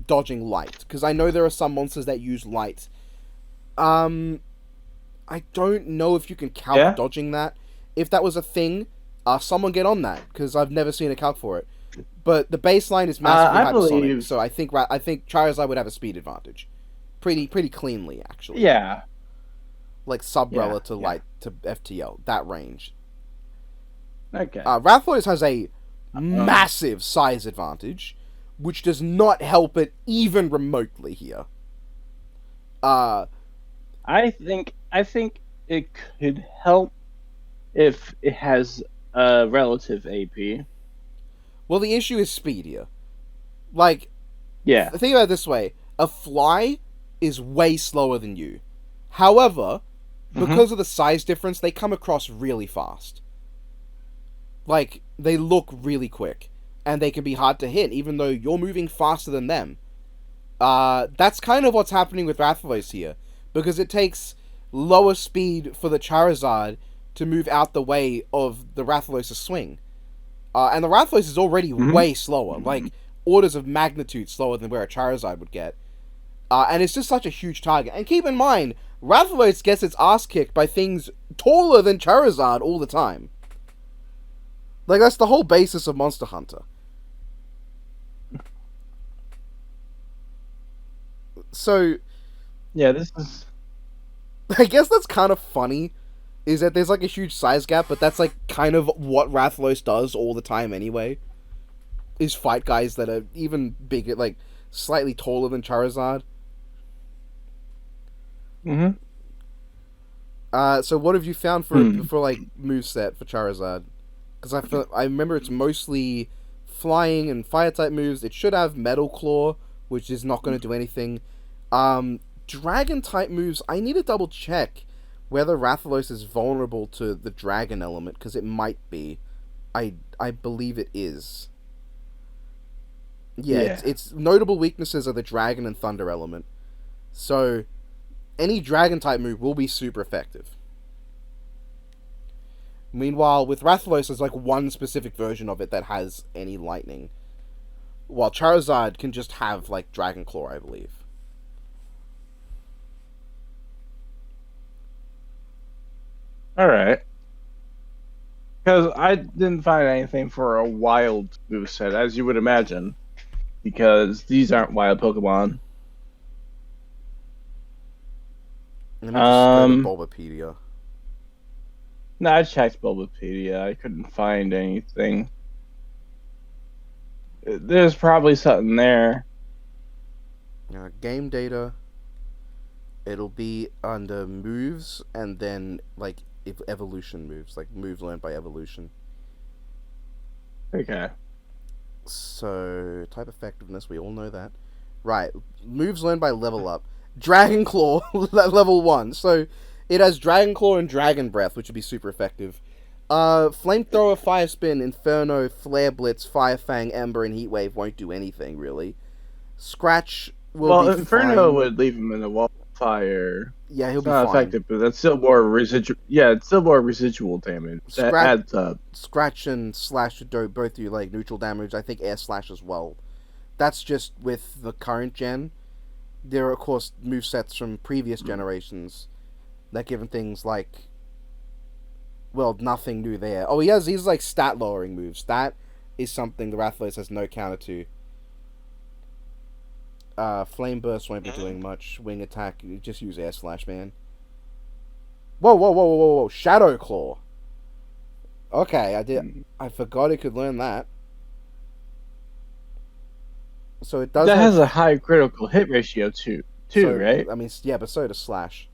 dodging light, because I know there are some monsters that use light. I don't know if you can calc dodging that. If that was a thing, someone get on that, because I've never seen a calc for it. But the baseline is massively hypersonic, so I think Charizard would have a speed advantage, pretty cleanly actually. Yeah, like Subrella to light to FTL, that range. Okay. Rathalos has a massive size advantage, which does not help it even remotely here. I think it could help if it has a relative AP. Well, the issue is speed here. Like, Yeah. think about it this way: a fly is way slower than you. However, because of the size difference, they come across really fast. Like, they look really quick, and they can be hard to hit, even though you're moving faster than them. That's kind of what's happening with Rathalos here, because it takes lower speed for the Charizard to move out the way of the Rathalos' swing. And the Rathalos is already way slower, like orders of magnitude slower than where a Charizard would get. And it's just such a huge target. And keep in mind, Rathalos gets its ass kicked by things taller than Charizard all the time. Like, that's the whole basis of Monster Hunter. So, yeah, this is... I guess that's kind of funny, is that there's, like, a huge size gap, but that's, like, kind of what Rathalos does all the time anyway. Is fight guys that are even bigger, like, slightly taller than Charizard. So what have you found for like, moveset for Charizard? Because I remember it's mostly flying and fire-type moves. It should have Metal Claw, which is not going to do anything. Dragon-type moves, I need to double-check whether Rathalos is vulnerable to the Dragon element, because it might be. I believe it is. Yeah. Its notable weaknesses are the Dragon and Thunder element. So, any Dragon-type move will be super effective. Meanwhile, with Rathalos, there's like one specific version of it that has any lightning. While Charizard can just have, like, Dragon Claw, I believe. Alright. Because I didn't find anything for a wild moveset, as you would imagine. Because these aren't wild Pokemon. Let me just go to Bulbapedia. No, I checked Bulbapedia. I couldn't find anything. There's probably something there. Game data. It'll be under moves and then, like, evolution moves. Like, moves learned by evolution. Okay. So, type effectiveness, we all know that. Right, moves learned by level up. Dragon Claw, level 1. So, it has Dragon Claw and Dragon Breath, which would be super effective. Flamethrower, Fire Spin, Inferno, Flare Blitz, Fire Fang, Ember, and Heat Wave won't do anything, really. Scratch will be Inferno fine. would leave him in a wall of fire. Yeah, he'll It's be not fine. effective, but that's still more residual. Yeah, it's still more residual damage. That adds up. Scratch and Slash would both do, like, neutral damage. I think Air Slash as well. That's just with the current gen. There are, of course, movesets from previous generations that give him things like... Well, nothing new there. Oh, he has these, like, stat-lowering moves. That is something the Rathalos has no counter to. Flame Burst won't be doing much. Wing Attack, you just use Air Slash, man. Whoa. Shadow Claw. Okay, I forgot it could learn that. So it does. That has a high critical hit ratio too, right? I mean, yeah, but so does Slash.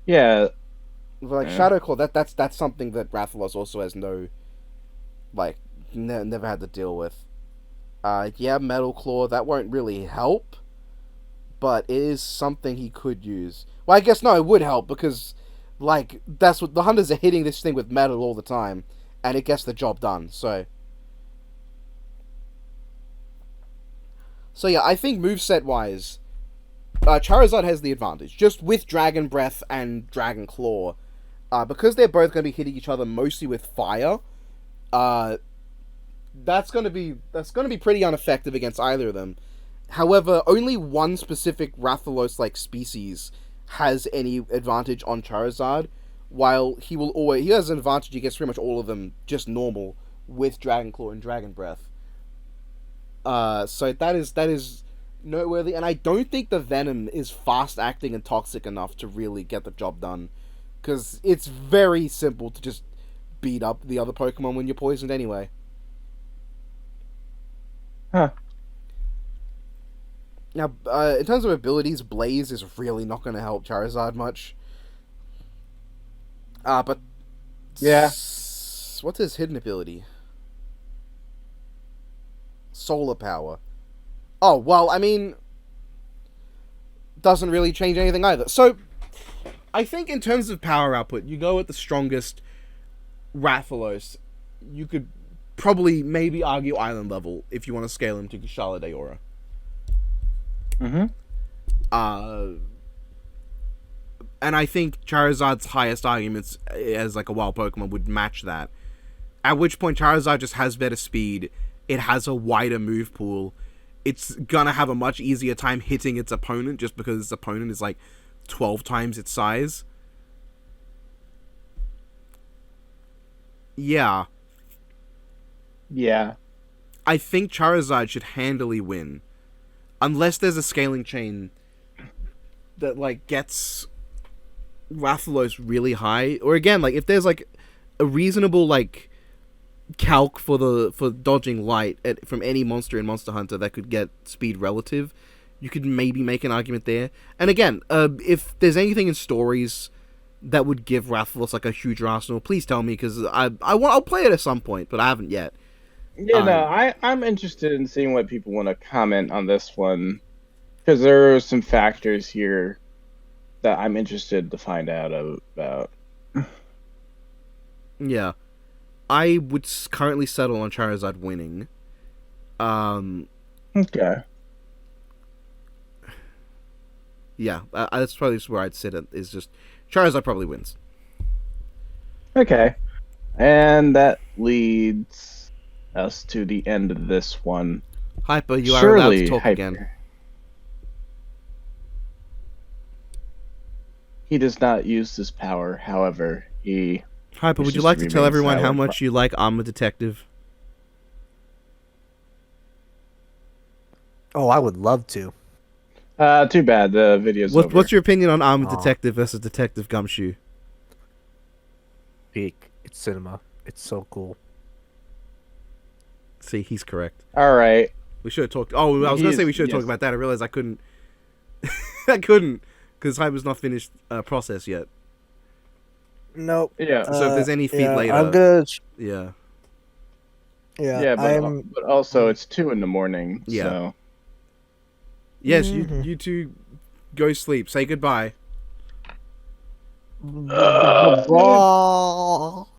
Yeah. But, like, Shadow Claw, that's something that Rathalos also has no, like, never had to deal with. Yeah, Metal Claw, that won't really help, but it is something he could use. Well, I guess no, it would help, because, like, that's what the hunters are hitting this thing with metal all the time, and it gets the job done. So yeah, I think moveset wise, Charizard has the advantage just with Dragon Breath and Dragon Claw, because they're both going to be hitting each other mostly with fire. That's going to be pretty ineffective against either of them. However, only one specific Rathalos-like species has any advantage on Charizard, while he has an advantage against pretty much all of them just normal with Dragon Claw and Dragon Breath. So that is noteworthy, and I don't think the Venom is fast acting and toxic enough to really get the job done, because it's very simple to just beat up the other Pokemon when you're poisoned anyway. Huh. Now, in terms of abilities, Blaze is really not going to help Charizard much. But Yeah. what's his hidden ability? Solar power. Oh, well, I mean, doesn't really change anything either. So, I think in terms of power output, you go with the strongest Rathalos. You could probably maybe argue island level if you want to scale him to Charlotte Aura. Mm-hmm. And I think Charizard's highest arguments as like a wild Pokemon would match that. At which point Charizard just has better speed. It has a wider move pool. It's gonna have a much easier time hitting its opponent just because its opponent is like 12 times its size. Yeah. Yeah. I think Charizard should handily win. Unless there's a scaling chain that like gets Rathalos really high. Or again, like if there's like a reasonable like calc for dodging light from any monster in Monster Hunter that could get speed relative, you could maybe make an argument there. And again, if there's anything in stories that would give Rathalos like a huge arsenal, please tell me, because I'll play it at some point, but I haven't yet. Yeah, no, I'm interested in seeing what people want to comment on this one, because there are some factors here that I'm interested to find out about. Yeah. I would currently settle on Charizard winning. Okay. Yeah, that's probably just where I'd sit it, is just Charizard probably wins. Okay. And that leads us to the end of this one. Hyper, you are allowed to talk Hyper. again. He does not use this power, however, he... Hyper, would you like to tell everyone how much you like Armor Detective? Oh, I would love to. Too bad, the video's over. What's your opinion on Armor Detective versus Detective Gumshoe? Peak. It's cinema. It's so cool. See, he's correct. Alright. We should have talked... Oh, I was going to say we should have talked about that. I realized I couldn't... I couldn't, because Hyper's not finished process yet. Nope. Yeah. So if there's any feed later... I'm gonna... Yeah. Yeah, but also it's 2 a.m. Yeah. So... Yes, you two go sleep. Say goodbye.